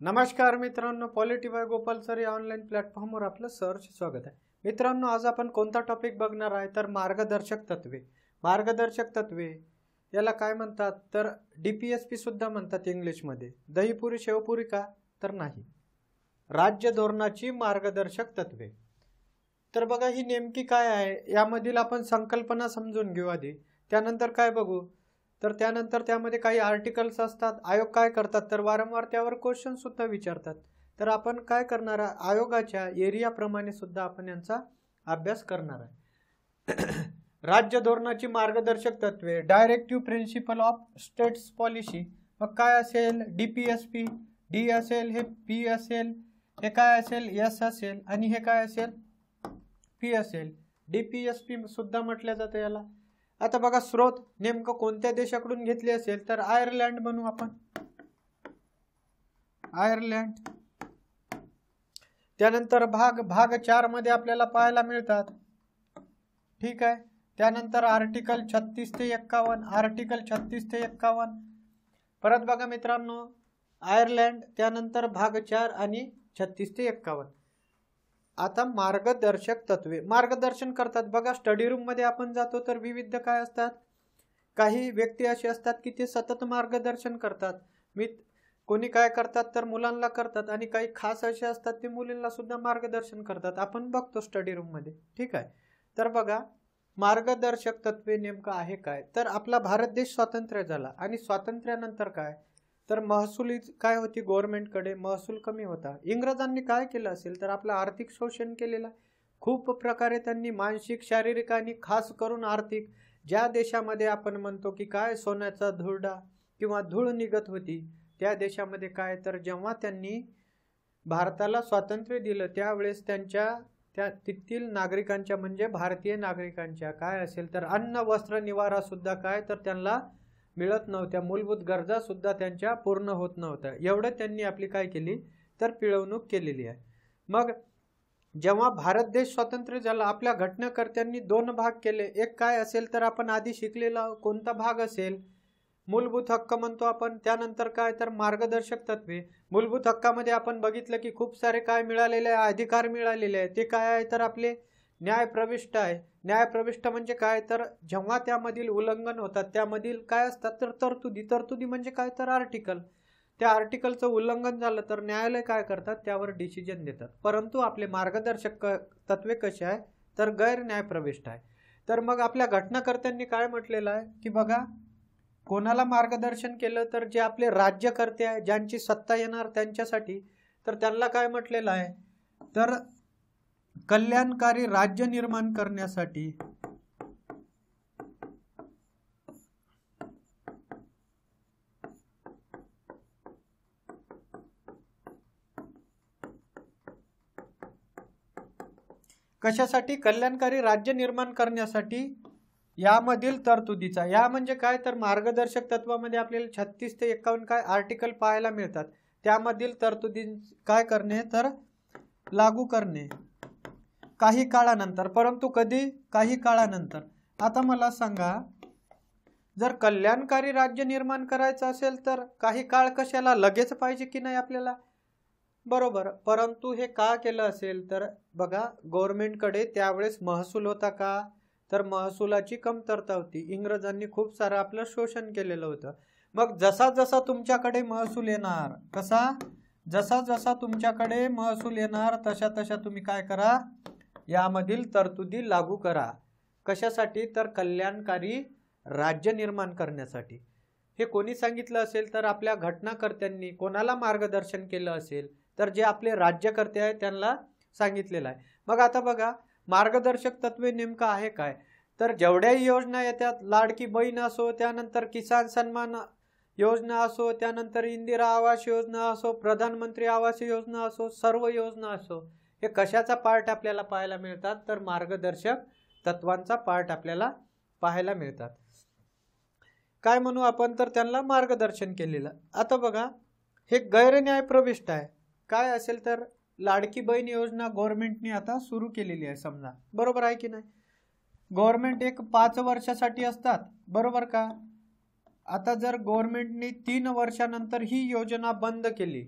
नमस्कार मित्रांनो, polity bye Gopal sir या ऑनलाईन प्लॅटफॉर्मवर आपलं सहर्ष स्वागत आहे. मित्रांनो, आज आपण कोणता टॉपिक बघणार आहे तर मार्गदर्शक तत्वे. मार्गदर्शक तत्वे याला काय म्हणतात तर DPSP सुद्धा म्हणतात इंग्लिशमध्ये. दहीपुरी शेवपुरी का तर नाही, राज्य धोरणाची मार्गदर्शक तत्वे. तर बघा ही नेमकी काय आहे यामधील आपण संकल्पना समजून घेऊ आधी, त्यानंतर काय बघू तर त्यानंतर त्यामध्ये काही आर्टिकल्स असतात. आयोग काय करतात तर वारंवार त्यावर क्वेश्चन सुद्धा विचारतात. तर आपण काय करणार आहे, आयोगाच्या एरियाप्रमाणे सुद्धा आपण यांचा अभ्यास करणार आहे. राज्य धोरणाची मार्गदर्शक तत्वे, directive principle of states policy. मग काय असेल, DPSP, D असेल, हे P असेल, हे काय असेल S असेल, आणि हे काय असेल P असेल. DPSP सुद्धा म्हटलं जातं याला. आता बघा स्रोत नेमकं कोणत्या देशाकडून घेतले असेल तर आयर्लंड म्हणू आपण, आयर्लंड. त्यानंतर भाग 4 मध्ये आपल्याला पाहायला मिळतात. ठीक आहे. त्यानंतर आर्टिकल 36 ते 51, आर्टिकल 36 ते 51. परत बघा मित्रांनो, आयर्लंड, त्यानंतर भाग 4 आणि 36 ते 51. आता मार्गदर्शक तत्वे मार्गदर्शन करतात. बघा स्टडी रूम मध्ये आपण जातो तर विविध काय असतात, काही व्यक्ती असे असतात की ते सतत मार्गदर्शन करतात. कोणी काय करतात तर मुलांना करतात, आणि काही खास असे असतात ते मुलींना सुद्धा मार्गदर्शन करतात. आपण बघतो स्टडी रूम मध्ये. ठीक आहे. तर बघा मार्गदर्शक तत्वे नेमकं आहे काय तर आपला भारत देश स्वातंत्र्य झाला, आणि स्वातंत्र्यानंतर काय तर महसुली काय होती, गव्हर्नमेंटकडे महसूल कमी होता. इंग्रजांनी काय केलं असेल तर आपलं आर्थिक शोषण केलेलं. खूप प्रकारे त्यांनी मानसिक, शारीरिक आणि खास करून आर्थिक, ज्या देशामध्ये आपण म्हणतो की काय सोन्याचा धुरडा किंवा धूळ निघत होती त्या देशामध्ये काय तर जेव्हा त्यांनी भारताला स्वातंत्र्य दिलं त्यावेळेस त्या तिथील नागरिकांच्या म्हणजे भारतीय नागरिकांच्या काय असेल तर अन्न, वस्त्र, निवारा सुद्धा काय तर त्यांना मिळत नव्हत्या. मूलभूत गरजा सुद्धा त्यांच्या पूर्ण होत नव्हत्या. एवढं त्यांनी आपली काय केली तर पिळवणूक केलेली आहे. मग जेव्हा भारत देश स्वतंत्र झाला आपल्या घटनाकर्त्यांनी 2 भाग केले. एक काय असेल तर आपण आधी शिकलेला कोणता भाग असेल, मूलभूत हक्क म्हणतो आपण. त्यानंतर काय तर मार्गदर्शक तत्वे. मूलभूत हक्कामध्ये आपण बघितलं की खूप सारे काय मिळालेले आहे, अधिकार मिळालेले आहे. ते काय आहे तर आपले न्याय प्रविष्ट आहे. न्याय प्रविष्ट म्हणजे काय तर जेव्हा त्यामधील उल्लंघन होतात त्यामधील काय असतात तर तरतुदी म्हणजे काय तर आर्टिकल. त्या आर्टिकलचं उल्लंघन झालं तर न्यायालय काय करतात त्यावर डिसिजन देतात. परंतु आपले मार्गदर्शक तत्वे कसे आहे तर गैर न्याय प्रविष्ट आहे. तर मग आपल्या घटनाकर्त्यांनी काय म्हटलेलं आहे की बघा कोणाला मार्गदर्शन केलं तर जे आपले राज्यकर्ते आहे, ज्यांची सत्ता येणार त्यांच्यासाठी, तर त्यांना काय म्हटलेलं आहे तर कल्याणकारी राज्य निर्माण करण्यासाठी कशासाठी, कल्याणकारी राज्य निर्माण करण्यासाठी यामधील तरतुदीचा. या म्हणजे काय तर मार्गदर्शक तत्वामध्ये आपल्याला 36 ते 51 काय आर्टिकल पाहायला मिळतात. त्यामधील तरतुदी काय करणे तर लागू करणे काही काळानंतर. परंतु कधी, काही काळानंतर. आता मला सांगा, जर कल्याणकारी राज्य निर्माण करायचं असेल तर काही काळ कशाला, लगेच पाहिजे की नाही आपल्याला, बरोबर. परंतु हे का केलं असेल तर बघा गव्हर्नमेंटकडे त्यावेळेस महसूल होता का तर महसुलाची कमतरता होती. इंग्रजांनी खूप सारं आपलं शोषण केलेलं होतं. मग जसा जसा तुमच्याकडे महसूल येणार, जसा जसा तुमच्याकडे महसूल येणार तशा तशा तुम्ही काय करा, यामधील तरतुदी लागू करा. कशासाठी तर कल्याणकारी राज्य निर्माण करण्यासाठी. हे कोणी सांगितलं असेल तर आपल्या घटनाकर्त्यांनी. कोणाला मार्गदर्शन केलं असेल तर जे आपले राज्यकर्ते आहेत त्यांना सांगितलेलं आहे. मग आता बघा मार्गदर्शक तत्वे नेमकं आहे काय तर जेवढ्याही योजना येतात, लाडकी बहीण असो, त्यानंतर किसान सन्मान योजना असो, त्यानंतर इंदिरा आवास योजना असो, प्रधानमंत्री आवास योजना असो, सर्व योजना असो, हे कशाचा पार्ट आपल्याला पाहायला मिळतात तर मार्गदर्शक तत्वांचा पार्ट आपल्याला पाहायला मिळतात. काय म्हणू आपण तर त्यांना मार्गदर्शन केलेलं. आता बघा हे गैरन्याय प्रविष्ट आहे. काय असेल तर लाडकी बहीण योजना गव्हर्नमेंटने आता सुरू केलेली आहे समजा, बरोबर आहे की नाही. गव्हर्नमेंट एक 5 वर्षासाठी असतात, बरोबर का. आता जर गव्हर्नमेंटने 3 वर्षानंतर ही योजना बंद केली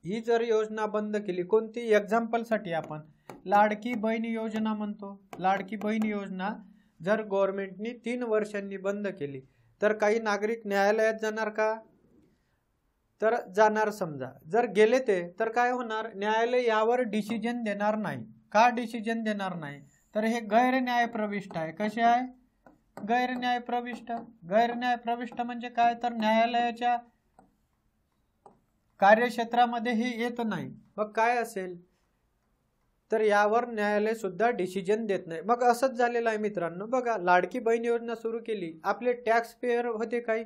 ही जर योजना बंद केली, कोणती एक्झाम्पलसाठी आपण लाडकी बहीण योजना म्हणतो, लाडकी बहीण योजना जर गव्हर्नमेंटनी 3 वर्षांनी बंद केली तर काही नागरिक न्यायालयात जाणार का? तर जाणार. समजा जर गेले ते तर काय होणार, न्यायालय यावर डिसिजन देणार नाही. का डिसिजन देणार नाही? तर हे गैर न्यायप्रविष्ट आहे. कसे आहे? गैर न्यायप्रविष्ट. गैर न्यायप्रविष्ट म्हणजे काय, तर न्यायालयाच्या कार्यक्षेत्रामध्ये हे येत नाही. मग काय असेल, तर यावर न्यायालय सुद्धा डिसिजन देत नाही. मग असंच झालेलं आहे मित्रांनो. बघा, लाडकी बहीण योजना सुरू केली, आपले टॅक्स पेयर होते काही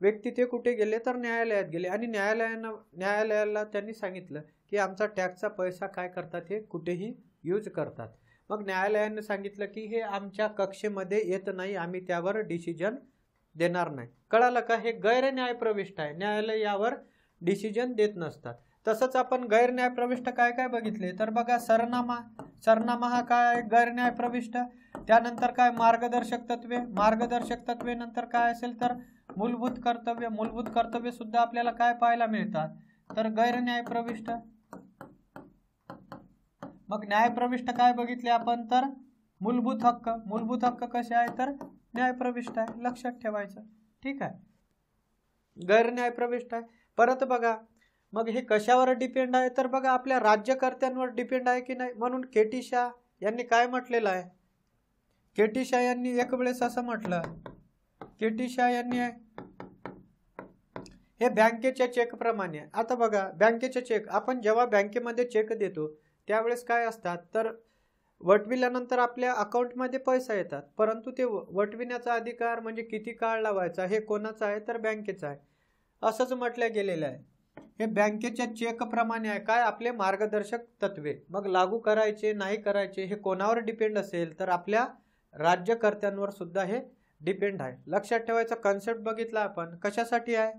व्यक्ती, ते कुठे गेले, तर न्यायालयात गेले आणि न्यायालयाला त्यांनी सांगितलं की आमचा टॅक्सचा पैसा काय करतात, हे कुठेही यूज करतात. मग न्यायालयाने सांगितलं की हे आमच्या कक्षेमध्ये येत नाही, आम्ही त्यावर डिसिजन देणार नाही. कळालं का? हे गैर न्यायप्रविष्ट आहे, न्यायालय यावर डिसिजन देत नसतात. तसंच आपण गैर न्यायप्रविष्ट काय काय बघितले, तर बघा सरनामा. सरनामा हा काय गैर न्यायप्रविष्ट. त्यानंतर काय मार्गदर्शक तत्वे. मार्गदर्शक तत्वे नंतर काय असेल, तर मूलभूत कर्तव्य. मूलभूत कर्तव्य सुद्धा आपल्याला काय पाहायला मिळतात, तर गैर न्यायप्रविष्ट. मग न्यायप्रविष्ट काय बघितले आपण, तर मूलभूत हक्क. मूलभूत हक्क कसे आहे, तर न्यायप्रविष्ट आहे, लक्षात ठेवायचं. ठीक आहे, गैर न्यायप्रविष्ट आहे. परत बघा, मग हे कशावर डिपेंड आहे, तर बघा आपल्या राज्यकर्त्यांवर डिपेंड आहे की नाही. म्हणून के.टी. शाह यांनी काय म्हटलेलं आहे, के.टी. शाह यांनी एक वेळेस असं म्हटलं, के.टी. शाह यांनी हे बँकेच्या चेक प्रमाणे. आता बघा, बँकेचे चेक आपण जेव्हा बँकेमध्ये चेक देतो त्यावेळेस काय असतात, तर वटविल्यानंतर आपल्या अकाउंटमध्ये पैसा येतात, परंतु ते वटविण्याचा अधिकार म्हणजे किती काळ लावायचा हे कोणाचा आहे, तर बँकेचा आहे, असंच म्हटलं गेलेलं आहे. हे बँकेच्या चेक प्रमाणे आहे. काय, आपले मार्गदर्शक तत्वे. मग लागू करायचे नाही करायचे हे कोणावर डिपेंड असेल, तर आपल्या राज्यकर्त्यांवर सुद्धा हे डिपेंड आहे. लक्षात ठेवायचा कन्सेप्ट बघितला आपण. कशासाठी आहे,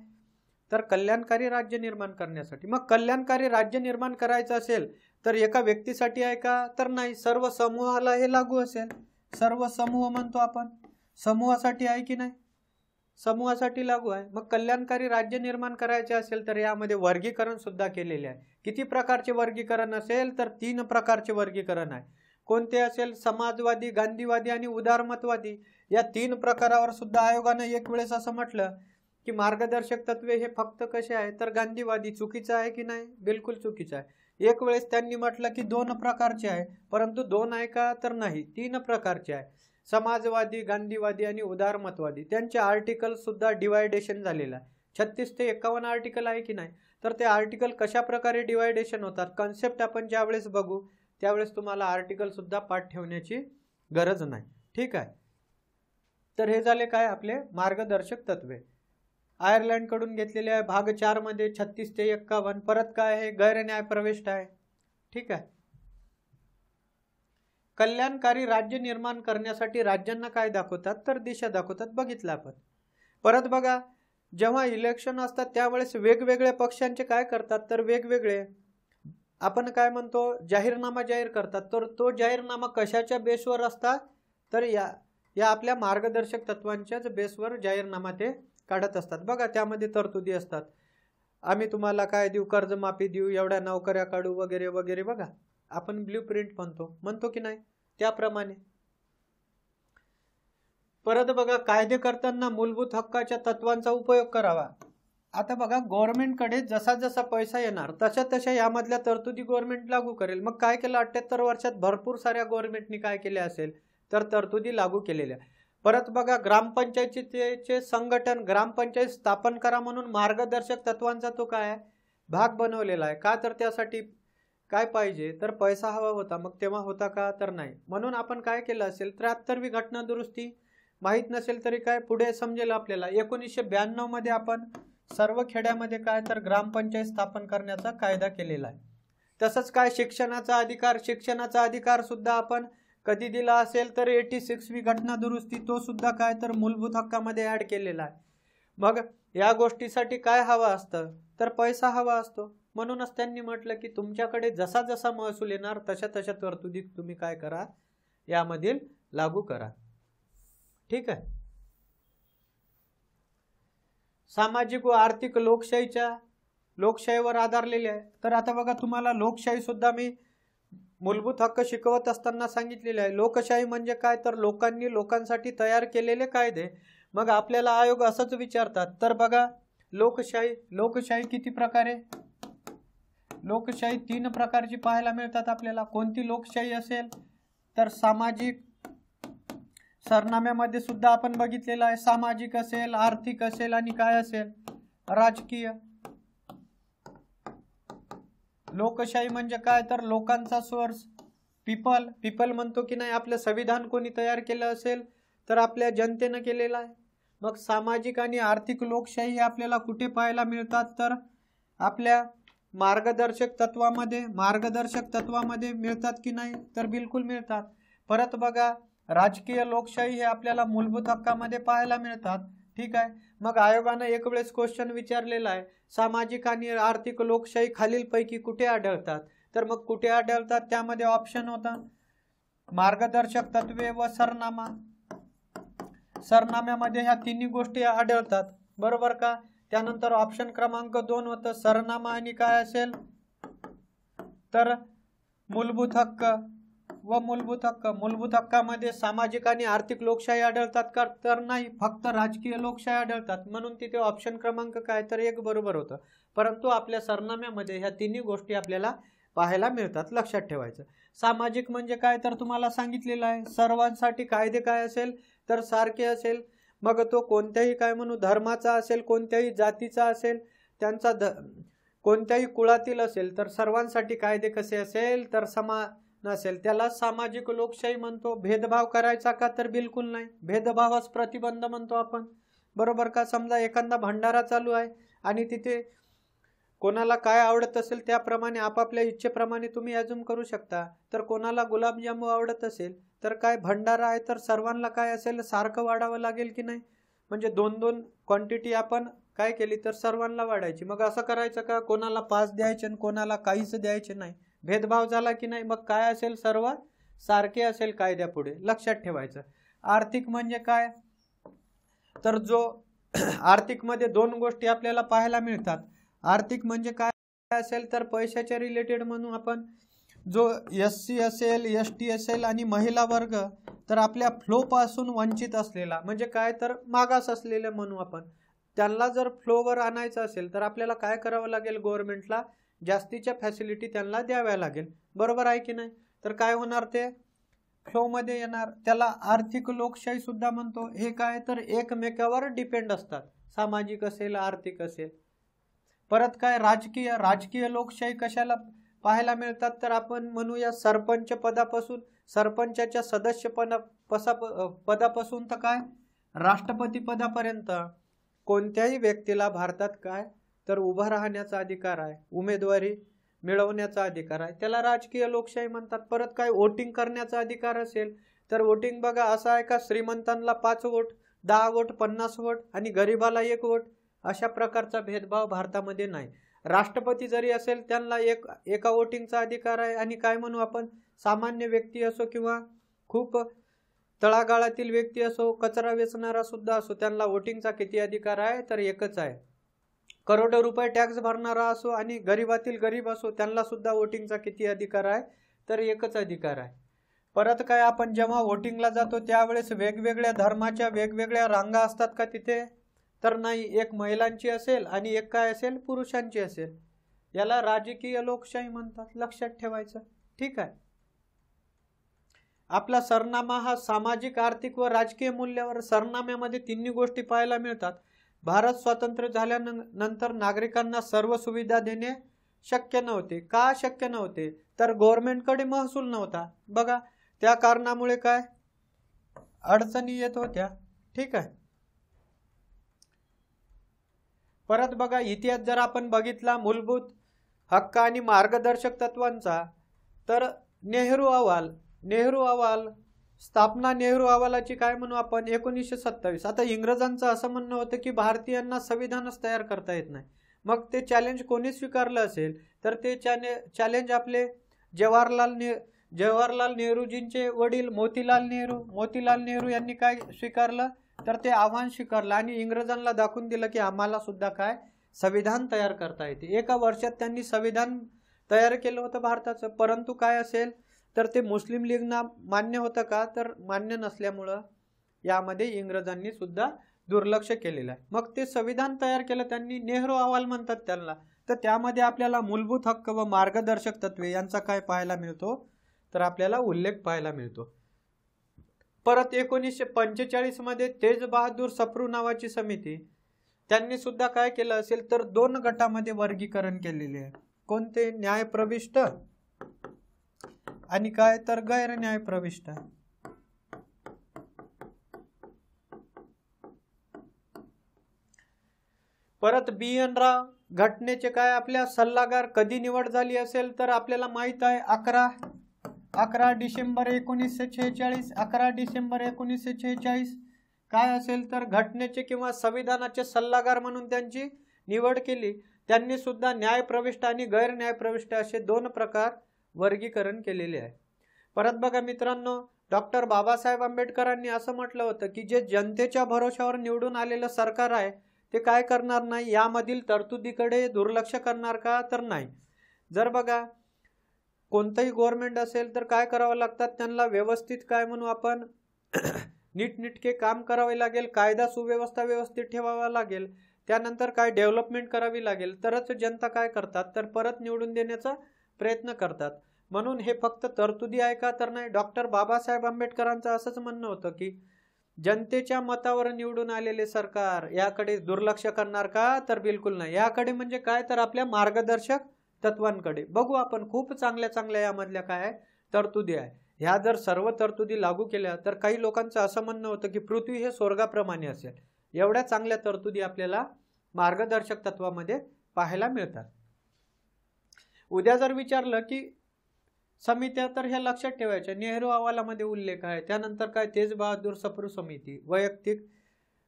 तर कल्याणकारी राज्य निर्माण करण्यासाठी. मग कल्याणकारी राज्य निर्माण करायचं असेल तर एका व्यक्तीसाठी आहे का, तर नाही, सर्व समूहाला हे लागू असेल. सर्व समूह म्हणतो आपण, समूहासाठी आहे की नाही, समूहासाठी लागू आहे. मग कल्याणकारी राज्य निर्माण करायचे असेल तर यामध्ये वर्गीकरण सुद्धा केलेले आहे. किती प्रकारचे वर्गीकरण असेल, तर 3 प्रकारचे वर्गीकरण आहे. कोणते असेल, समाजवादी, गांधीवादी आणि उदारमतवादी. या 3 प्रकारावर सुद्धा आयोगानं एक वेळेस असं म्हटलं की मार्गदर्शक तत्वे हे फक्त कसे आहे, तर गांधीवादी. चुकीचं आहे की नाही, बिलकुल चुकीचं आहे. एक वेळेस त्यांनी म्हटलं की 2 प्रकारचे आहे, परंतु 2 आहे का, तर नाही, 3 प्रकारचे आहे. समाजवादी, गांधीवादी आणि उदारमतवादी. त्यांचे आर्टिकल सुद्धा डिवायडेशन झालेलं आहे. 36 ते 51 आर्टिकल आहे की नाही, तर ते आर्टिकल कशा प्रकारे डिवायडेशन होतात, कन्सेप्ट आपण ज्यावेळेस बघू त्यावेळेस तुम्हाला आर्टिकल सुद्धा पाठ ठेवण्याची गरज नाही. ठीक आहे, तर हे झाले काय आपले मार्गदर्शक तत्वे. आयर्लंड कडून घेतलेले आहे. भाग 4 मध्ये 36 ते 51. परत काय आहे, गैर न्यायप्रविष्ट आहे. ठीक आहे, कल्याणकारी राज्य निर्माण करण्यासाठी राज्यांना काय दाखवतात, तर दिशा दाखवतात, बघितलं आपण. परत बघा, जेव्हा इलेक्शन असतात त्यावेळेस वेगवेगळ्या पक्षांचे काय करतात, तर वेगवेगळे आपण काय म्हणतो जाहीरनामा जाहीर करतात. तर तो जाहीरनामा कशाच्या बेसवर असतात, तर या आपल्या मार्गदर्शक तत्वांच्याच बेसवर जाहीरनामा ते काढत असतात. बघा, त्यामध्ये तरतुदी असतात. आम्ही तुम्हाला काय देऊ, कर्जमाफी देऊ, एवढ्या नोकऱ्या काढू, वगैरे वगैरे. बघा, आपण ब्ल्यू प्रिंट म्हणतो की नाही, त्याप्रमाणे. परत बघा, कायदे करताना मूलभूत हक्काच्या तत्वांचा उपयोग करावा. आता बघा, गव्हर्नमेंटकडे जसा जसा पैसा येणार तशा तशा यामधल्या तरतुदी गव्हर्नमेंट लागू करेल. मग काय केलं, 78 वर्षात भरपूर साऱ्या गव्हर्नमेंटनी काय केले असेल, तर तरतुदी लागू केलेल्या. परत बघा, ग्रामपंचायतीचे संघटन, ग्रामपंचायत स्थापन करा म्हणून मार्गदर्शक तत्वांचा तो काय भाग बनवलेला आहे. का, तर त्यासाठी काय पाहिजे, तर पैसा हवा होता. मग तेव्हा होता का, तर नाही. म्हणून आपण काय केलं असेल, 73वी घटना दुरुस्ती. माहीत नसेल तरी काय पुढे समजेल आपल्याला. 1992 मध्ये आपण सर्व खेड्यामध्ये काय, तर ग्रामपंचायत स्थापन करण्याचा कायदा केलेला आहे. तसंच काय, शिक्षणाचा अधिकार सुद्धा आपण कधी दिला असेल, तर 86वी घटना दुरुस्ती. तो सुद्धा काय, तर मूलभूत हक्कामध्ये ऍड केलेला आहे. मग या गोष्टीसाठी काय हवं असतं, तर पैसा हवा असतो. म्हणूनच त्यांनी म्हटलं की तुमच्याकडे जसा जसा महसूल येणार तशा तशा तरतुदी तुम्ही काय करा, यामधील लागू करा. ठीक आहे, सामाजिक व आर्थिक लोकशाहीवर आधारलेली आहे. तर आता बघा, तुम्हाला लोकशाही सुद्धा मी मूलभूत हक्क शिकवत असताना सांगितलेले आहे. लोकशाही म्हणजे काय, तर लोकांनी लोकांसाठी तयार केलेले कायदे. मग आपल्याला आयोग असंच विचारतात. तर बघा, लोकशाही किती प्रकारे, लोकशाही 3 प्रकारची पाहायला मिळतात आपल्याला. कोणती लोकशाही असेल, तर सामाजिक, सरनाम्यामध्ये सुद्धा आपण बघितलेलं आहे, सामाजिक असेल, आर्थिक असेल आणि काय असेल, राजकीय. लोकशाही म्हणजे काय, तर लोकांचा सोर्स, पीपल म्हणतो की नाही. आपलं संविधान कोणी तयार केलं असेल, तर आपल्या जनतेनं केलेलं आहे. मग सामाजिक आणि आर्थिक लोकशाही आपल्याला कुठे पाहायला मिळतात, तर आपल्या मार्गदर्शक तत्वामध्ये मिळतात की नाही, तर बिलकुल मिळतात. परत बघा, राजकीय लोकशाही हे आपल्याला मूलभूत हक्कामध्ये पाहायला मिळतात. ठीक आहे. मग आयोगानं एक वेळेस क्वेश्चन विचारलेला आहे, सामाजिक आणि आर्थिक लोकशाही खालीलपैकी कुठे आढळतात. तर मग कुठे आढळतात, त्यामध्ये ऑप्शन होता मार्गदर्शक तत्वे व सरनामा. सरनाम्यामध्ये ह्या तिन्ही गोष्टी आढळतात, बरोबर का. त्यानंतर ऑप्शन क्रमांक 2 होतं सरनामा आणि काय असेल, तर मूलभूत हक्क व मूलभूत हक्क. मूलभूत हक्कामध्ये सामाजिक आणि आर्थिक लोकशाही आढळतात का, तर नाही, फक्त राजकीय लोकशाही आढळतात. म्हणून तिथे ऑप्शन क्रमांक काय, तर 1 बरोबर होतं. परंतु आपल्या सरनाम्यामध्ये ह्या तिन्ही गोष्टी आपल्याला पाहायला मिळतात, लक्षात ठेवायचं. सामाजिक म्हणजे काय, तर तुम्हाला सांगितलेलं आहे, सर्वांसाठी कायदे काय असेल, तर सारखे असेल. मग तो कोणत्याही काय म्हणू धर्माचा असेल, कोणत्याही जातीचा असेल, त्यांचा कोणत्याही कुळातील असेल, तर सर्वांसाठी कायदे कसे असेल, तर समान असेल, त्याला सामाजिक लोकशाही म्हणतो. भेदभाव करायचा का, तर बिलकुल नाही. भेदभावास प्रतिबंध म्हणतो आपण, बरोबर का. समजा एखादा भंडारा चालू आहे आणि तिथे कोणाला काय आवडत असेल त्याप्रमाणे आपापल्या इच्छेप्रमाणे तुम्ही अजून करू शकता. तर कोणाला गुलाबजामू आवडत असेल, तर काय भंडारा आहे, तर सर्वांना काय असेल, सारखं वाढावं लागेल की नाही. म्हणजे 2-2 क्वांटिटी आपण काय केली, तर सर्वांना वाढायची. मग असं करायचं का, कोणाला 5 द्यायचे आणि कोणाला काहीच द्यायचे नाही. भेदभाव झाला की नाही, मग काय असेल, सर्व सारखे असेल कायद्यापुढे, लक्षात ठेवायचं. आर्थिक म्हणजे काय, तर जो आर्थिकमध्ये 2 गोष्टी आपल्याला पाहायला मिळतात. आर्थिक म्हणजे काय असेल, तर पैशाच्या रिलेटेड म्हणू आपण. जो SC असेल, ST असेल आणि महिला वर्ग, तर आपल्या फ्लोपासून वंचित असलेला म्हणजे काय, तर मागास असलेले म्हणू आपण. त्यांना जर फ्लोवर आणायचं असेल, तर आपल्याला काय करावं लागेल, गव्हर्नमेंटला जास्तीच्या फॅसिलिटी त्यांना द्याव्या लागेल, बरोबर आहे की नाही. तर काय होणार, ते फ्लोमध्ये येणार. त्याला आर्थिक लोकशाही सुद्धा म्हणतो. हे काय, तर एकमेकावर डिपेंड असतात, सामाजिक असेल, आर्थिक असेल. परत काय, राजकीय लोकशाही कशाला पाहायला मिळतात, तर आपण म्हणूया सरपंच पदापासून, सरपंचाच्या सदस्य पदापासून तर काय राष्ट्रपती पदापर्यंत कोणत्याही व्यक्तीला भारतात काय, तर उभं राहण्याचा अधिकार आहे, उमेदवारी मिळवण्याचा अधिकार आहे, त्याला राजकीय लोकशाही म्हणतात. परत काय, वोटिंग करण्याचा अधिकार असेल, तर वोटिंग बघा असं आहे का, श्रीमंतांना 5 वोट, 10 वोट, 50 वोट आणि गरिबाला 1 वोट, अशा प्रकारचा भेदभाव भारतामध्ये नाही. राष्ट्रपती जरी असेल, त्यांना एका वोटिंगचा अधिकार आहे. आणि काय म्हणू आपण, सामान्य व्यक्ती असो किंवा खूप तळागाळातील व्यक्ती असो, कचरा वेचणारा सुद्धा असो, त्यांना वोटिंगचा किती अधिकार आहे, तर 1च आहे. करोडो रुपये टॅक्स भरणारा असो आणि गरीबातील गरीब असो, त्यांना सुद्धा वोटिंगचा किती अधिकार आहे, तर 1च अधिकार आहे. परत काय, आपण जेव्हा वोटिंगला जातो त्यावेळेस वेगवेगळ्या धर्माच्या वेगवेगळ्या रांगा असतात का तिथे, तर नाही. एक महिलांची असेल आणि एक काय असेल, पुरुषांची असेल. याला राजकीय लोकशाही म्हणतात, लक्षात ठेवायचं. ठीक आहे. आपला सरनामा हा सामाजिक, आर्थिक व राजकीय मूल्यावर. सरनाम्यामध्ये 3 गोष्टी पाहायला मिळतात. भारत स्वतंत्र झाल्यानंतर नागरिकांना सर्व सुविधा देणे शक्य नव्हते. का शक्य नव्हते, तर गव्हर्नमेंटकडे महसूल नव्हता. बघा, त्या कारणामुळे काय अडचणी येत होत्या. ठीक आहे. परत बघा, इतिहास जर आपण बघितला मूलभूत हक्क आणि मार्गदर्शक तत्वांचा, तर नेहरू अहवाल स्थापना, नेहरू अहवालाची काय म्हणू आपण, 1927. आता इंग्रजांचं असं म्हणणं होतं की भारतीयांना संविधानच तयार करता येत नाही. मग ते चॅलेंज कोणी स्वीकारलं असेल, तर ते चॅलेंज आपले जवाहरलाल नेहरूजींचे वडील मोतीलाल नेहरू यांनी काय स्वीकारलं, तर ते आव्हान स्वीकारलं आणि इंग्रजांना दाखवून दिलं की आम्हाला सुद्धा काय संविधान तयार करता येते। एका वर्षात त्यांनी संविधान तयार केलं होतं भारताचं, परंतु काय असेल तर ते मुस्लिम लीगना मान्य होतं का, तर मान्य नसल्यामुळं यामध्ये इंग्रजांनी सुद्धा दुर्लक्ष केलेलं आहे। मग ते संविधान तयार केलं त्यांनी, नेहरू अहवाल म्हणतात त्याला, तर त्यामध्ये आपल्याला मूलभूत हक्क व मार्गदर्शक तत्वे यांचा काय पाहायला मिळतो, तर आपल्याला उल्लेख पाहायला मिळतो। परत 1945 मध्ये तेज बहादूर सप्रू नावाची समिती, त्यांनी सुद्धा काय केलं असेल तर 2 गटामध्ये वर्गीकरण केलेले आहे। कोणते, न्यायप्रविष्ट आणि काय तर गैर न्यायप्रविष्ट। परत BN राव घटनेचे काय आपल्या सल्लागार कधी निवड झाली असेल तर आपल्याला माहित आहे 11 डिसेंबर 1946। 11 डिसेंबर 1946 काय असेल तर घटनेचे किंवा संविधानाचे सल्लागार म्हणून त्यांची निवड केली। त्यांनी सुद्धा न्यायप्रविष्ट आणि गैर न्यायप्रविष्ट असे 2 प्रकार वर्गीकरण केलेले आहे। परत बघा मित्रांनो, डॉक्टर बाबासाहेब आंबेडकरांनी असं म्हटलं होतं की जे जनतेच्या भरोशावर निवडून आलेलं सरकार आहे ते काय करणार नाही, यामधील तरतुदीकडे दुर्लक्ष करणार का, तर नाही। जर बघा कोणतंही गव्हर्नमेंट असेल तर काय करावं लागतात, त्यांना व्यवस्थित काय म्हणू आपण नीटनेटके काम करावे लागेल, कायदा सुव्यवस्था व्यवस्थित ठेवावा लागेल, त्यानंतर काय डेव्हलपमेंट करावी लागेल, तरच जनता काय करतात तर परत निवडून देण्याचा प्रयत्न करतात। म्हणून हे फक्त तरतुदी आहे का, तर नाही। डॉक्टर बाबासाहेब आंबेडकरांचं असंच म्हणणं होतं की जनतेच्या मतावर निवडून आलेले सरकार याकडे दुर्लक्ष करणार का, तर बिलकुल नाही। याकडे म्हणजे काय, तर आपल्या मार्गदर्शक तत्वांकडे बघू आपण। खूप चांगल्या यामधल्या काय आहे तरतुदी आहे, ह्या जर सर्व तरतुदी लागू केल्या तर काही लोकांचं असं म्हणणं होतं की पृथ्वी हे स्वर्गाप्रमाणे असेल। एवढ्या चांगल्या तरतुदी आपल्याला मार्गदर्शक तत्वामध्ये पाहायला मिळतात। उद्या जर विचारलं की समित्या, तर हे लक्षात ठेवायच्या, नेहरू अहवालामध्ये उल्लेख आहे। त्यानंतर काय तेज बहादूर सप्रू समिती, वैयक्तिक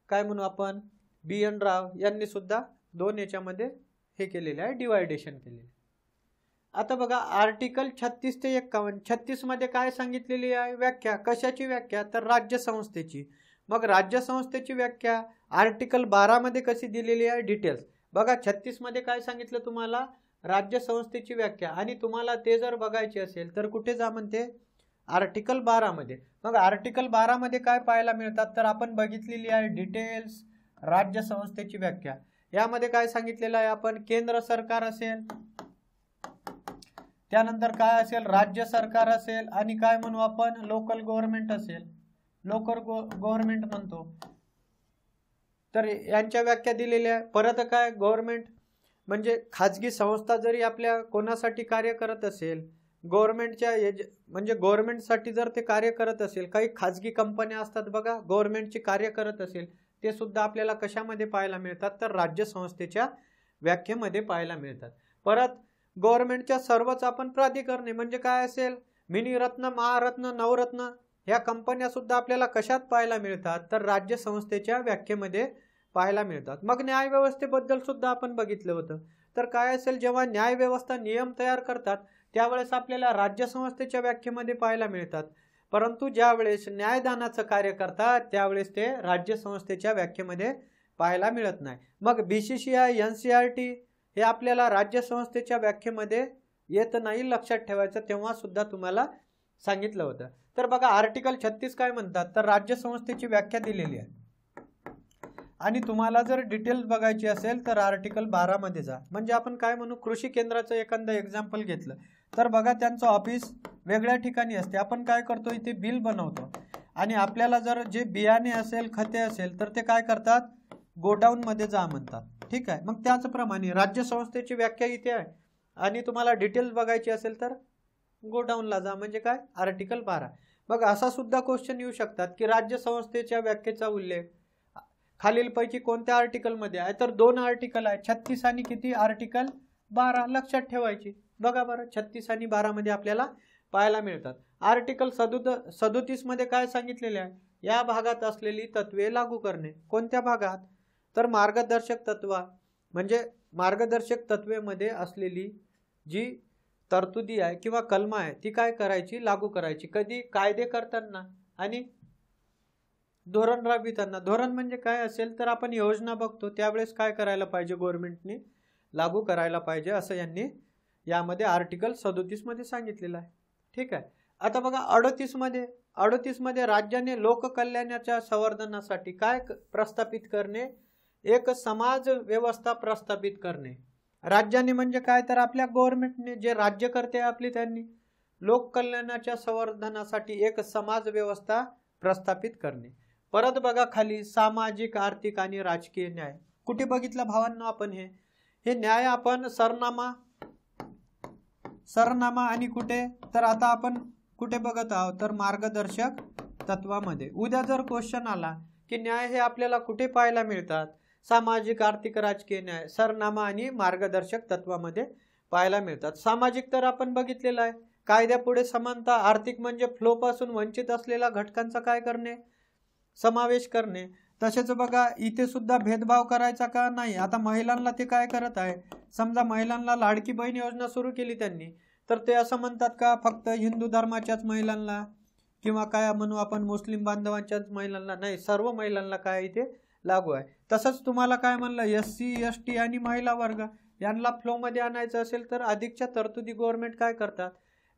काय म्हणू आपण BN राव यांनी सुद्धा 2 याच्यामध्ये हे केलेले आहे, डिवायडेशन केलेले। आता बघा आर्टिकल 36 ते 51। 36 मध्ये काय सांगितलेली आहे व्याख्या, कशाची व्याख्या, तर राज्यसंस्थेची। मग राज्यसंस्थेची व्याख्या आर्टिकल 12 मध्ये कशी दिलेली आहे, डिटेल्स बघा। 36 मध्ये काय सांगितलं तुम्हाला, राज्यसंस्थेची व्याख्या, आणि तुम्हाला ते जर बघायचे असेल तर कुठे जा म्हणते, आर्टिकल 12 मध्ये। मग आर्टिकल 12 मध्ये काय पाहायला मिळतात, तर आपण बघितलेली आहे डिटेल्स राज्यसंस्थेची व्याख्या। यामध्ये काय सांगितलेलं आहे आपण, केंद्र सरकार असेल, त्यानंतर काय असेल राज्य सरकार असेल, आणि काय म्हणू आपण लोकल गव्हर्नमेंट असेल, लोकल गव्हर्नमेंट म्हणतो, तर यांच्या व्याख्या दिलेल्या आहे। परत काय गव्हर्नमेंट म्हणजे खाजगी संस्था जरी आपल्या कोणासाठी कार्य करत असेल, गव्हर्नमेंटच्या म्हणजे गव्हर्नमेंटसाठी जर ते कार्य करत असेल, काही खाजगी कंपन्या असतात बघा गव्हर्नमेंटची कार्य करत असेल, ते सुद्धा आपल्याला कशामध्ये पाहायला मिळतात, तर राज्यसंस्थेच्या व्याख्येमध्ये पाहायला मिळतात। परत गव्हर्नमेंटच्या सर्वच आपण प्राधिकरणे म्हणजे काय असेल, मिनीरत्न, महारत्न, नवरत्न ह्या कंपन्या सुद्धा आपल्याला कशात पाहायला मिळतात, तर राज्यसंस्थेच्या व्याख्येमध्ये पाहायला मिळतात। मग न्यायव्यवस्थेबद्दल सुद्धा आपण बघितलं होतं, तर काय असेल, जेव्हा न्यायव्यवस्था नियम तयार करतात त्यावेळेस आपल्याला राज्यसंस्थेच्या व्याख्येमध्ये पाहायला मिळतात, परंतु ज्यावेळेस न्यायदानाचं कार्य करतात त्यावेळेस ते राज्यसंस्थेच्या व्याख्येमध्ये पाहायला मिळत नाही। मग BCCI, NCERT हे आपल्याला राज्यसंस्थेच्या व्याख्येमध्ये येत नाही, लक्षात ठेवायचं, तेव्हा सुद्धा तुम्हाला सांगितलं होतं। तर बघा आर्टिकल 36 काय म्हणतात, तर राज्यसंस्थेची व्याख्या दिलेली आहे। आणि तुम्हाला जर डिटेल्स बघायची असेल तर आर्टिकल 12 मध्ये जा। म्हणजे आपण काय म्हणू, कृषी केंद्राचं एखादं एक्झाम्पल घेतलं तर बघा त्यांचं ऑफिस वेगळ्या ठिकाणी असते, आपण काय करतो इथे बिल बनवतो, आणि आपल्याला जर जे बियाणे असेल, खते असेल, तर ते काय करतात, गोडाऊन मध्ये जा म्हणतात, ठीक आहे। मग त्याचप्रमाणे राज्यसंस्थेची व्याख्या इथे आहे, आणि तुम्हाला डिटेल्स बघायची असेल तर गोडाऊनला जा, म्हणजे काय आर्टिकल 12। मग असा सुद्धा क्वेश्चन येऊ शकतात की राज्यसंस्थेच्या व्याख्येचा उल्लेख खालीलपैकी कोणत्या आर्टिकल मध्ये आहे, तर 2 आर्टिकल आहे, 36 आणि किती आर्टिकल 12, लक्षात ठेवायची। बघा बरं 36 आणि 12 मध्ये आपल्याला पाहायला मिळतात। आर्टिकल 37 मध्ये काय सांगितलेले आहे, या भागात असलेली तत्वे लागू करणे। कोणत्या भागात, तर मार्गदर्शक तत्व म्हणजे मार्गदर्शक तत्वेमध्ये असलेली जी तरतुदी आहे किंवा कलमा आहे ती काय करायची, लागू करायची। कधी, कायदे करताना आणि धोरण राबविताना, धोरण म्हणजे काय असेल तर आपण योजना बघतो त्यावेळेस काय करायला पाहिजे, गव्हर्नमेंटने लागू करायला पाहिजे असं यांनी यामध्ये आर्टिकल 37 मध्ये सांगितलेलं आहे. ठीक आहे. आता बघा 38 मध्ये राज्याने लोककल्याणाच्या संवर्धनासाठी काय प्रस्थापित करणे, एक समाज व्यवस्था प्रस्थापित करणे. राज्याने म्हणजे काय तर आपल्या गव्हर्नमेंटने, जे राज्यकर्ते आपले त्यांनी लोककल्याणाच्या संवर्धनासाठी एक समाज व्यवस्था प्रस्थापित करणे. परत बघा खाली सामाजिक, आर्थिक आणि राजकीय न्याय. कुठे बघितलं भावांनो आपण हे न्याय आपण सरनामा आणि कुठे तर आता आपण कुठे बघत आहोत तर मार्गदर्शक तत्वामध्ये. उद्या जर क्वेश्चन आला की न्याय हे आपल्याला कुठे पाहायला मिळतात, सामाजिक, आर्थिक, राजकीय न्याय सरनामा आणि मार्गदर्शक तत्वामध्ये पाहायला मिळतात. सामाजिक तर आपण बघितलेलं आहे, कायद्यापुढे समानता. आर्थिक म्हणजे फ्लो पासून वंचित असलेल्या घटकांचा काय करणे, समावेश करणे. तसेच बघा इथे सुद्धा भेदभाव करायचा का नाही. आता महिलांना ते काय करत आहे, समजा महिलांना लाडकी बहीण योजना सुरू केली त्यांनी, तर ते असं म्हणतात का फक्त हिंदू धर्माच्याच महिलांना किंवा काय म्हणू आपण मुस्लिम बांधवांच्याच महिलांना, नाही, सर्व महिलांना काय इथे लागू आहे. तसंच तुम्हाला काय म्हणलं, SC ST आणि महिला वर्ग यांना फ्लो मध्ये आणायचं असेल तर अधिकच्या तरतुदी गव्हर्नमेंट काय करतात,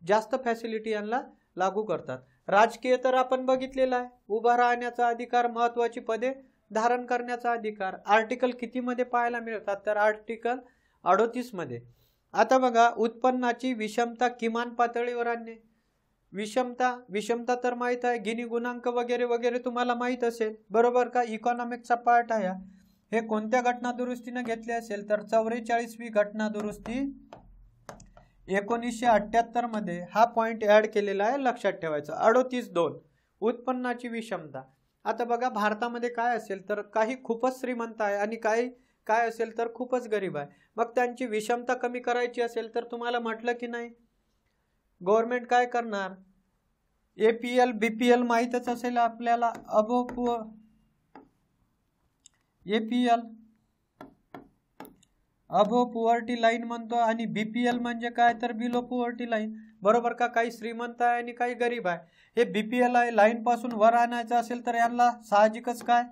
जास्त फॅसिलिटी यांना लागू करतात. राजकीय तर आपण बघितलेलं आहे, उभा राहण्याचा अधिकार, महत्वाची पदे धारण करण्याचा अधिकार. आर्टिकल किती मध्ये पाहायला मिळतात तर आर्टिकल 38 मध्ये. आता बघा उत्पन्नाची विषमता किमान पातळीवर आणणे. विषमता तर माहित आहे, गिनी गुणांक वगैरे वगैरे तुम्हाला माहित असेल, बरोबर का. इकॉनॉमिकचा पार्ट आहे. हे कोणत्या घटना दुरुस्तीने घेतले असेल तर 44वी घटना दुरुस्ती 1978 मध्ये हा पॉइंट ऍड केलेला आहे, लक्षात ठेवायचं. 38.2 उत्पन्नाची विषमता. आता बघा भारतामध्ये काय असेल तर काही खूपच श्रीमंत आहे आणि काही काय असेल तर खूपच गरीब आहे. मग त्यांची विषमता कमी करायची असेल तर तुम्हाला म्हटलं की नाही, गव्हर्नमेंट काय करणार, APL BPL माहीतच असेल आपल्याला, अबो पुअर्टी लाईन म्हणतो आणि BPL म्हणजे काय तर बिलो पुअर्टी लाईन, बरोबर का. काही श्रीमंत आहे आणि काही गरीब आहे. हे BPL आहे, लाईन पासून वर आणायचं असेल तर यांना साहजिकच काय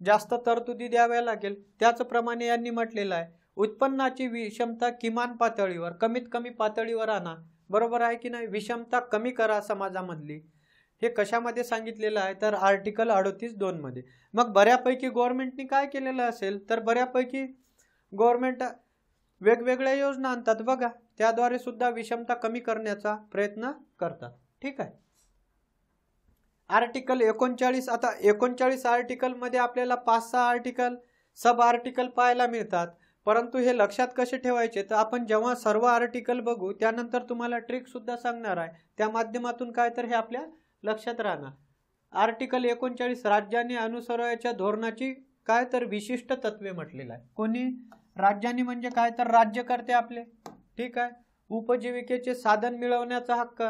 जास्त तरतुदी द्याव्या लागेल. त्याचप्रमाणे यांनी म्हटलेलं आहे उत्पन्नाची विषमता किमान पातळीवर, कमीत कमी पातळीवर आणा, बरोबर आहे की नाही. विषमता कमी करा समाजामधली. हे कशामध्ये सांगितलेलं आहे तर आर्टिकल 38.2 मध्ये. मग बऱ्यापैकी गव्हर्नमेंटनी काय केलेलं असेल तर बऱ्यापैकी गव्हर्नमेंट वेगवेगळ्या योजना आणतात बघा, त्याद्वारे सुद्धा विषमता कमी करण्याचा प्रयत्न करतात. ठीक आहे. आर्टिकल 39. आता 39 आर्टिकल मध्ये आपल्याला 5-6 आर्टिकल सब आर्टिकल पाहायला मिळतात, परंतु हे लक्षात कसे ठेवायचे तर आपण जेव्हा सर्व आर्टिकल बघू त्यानंतर तुम्हाला ट्रिक सुद्धा सांगणार आहे, त्या माध्यमातून काय तर हे आपल्या लक्षात राहणार. आर्टिकल 39 राज्याने अनुसरायच्या धोरणाची काय तर विशिष्ट तत्वे म्हटलेलं आहे. कोणी, राज्याने म्हणजे काय तर राज्यकर्ते आपले. ठीक आहे. उपजीविकेचे साधन मिळवण्याचा हक्क,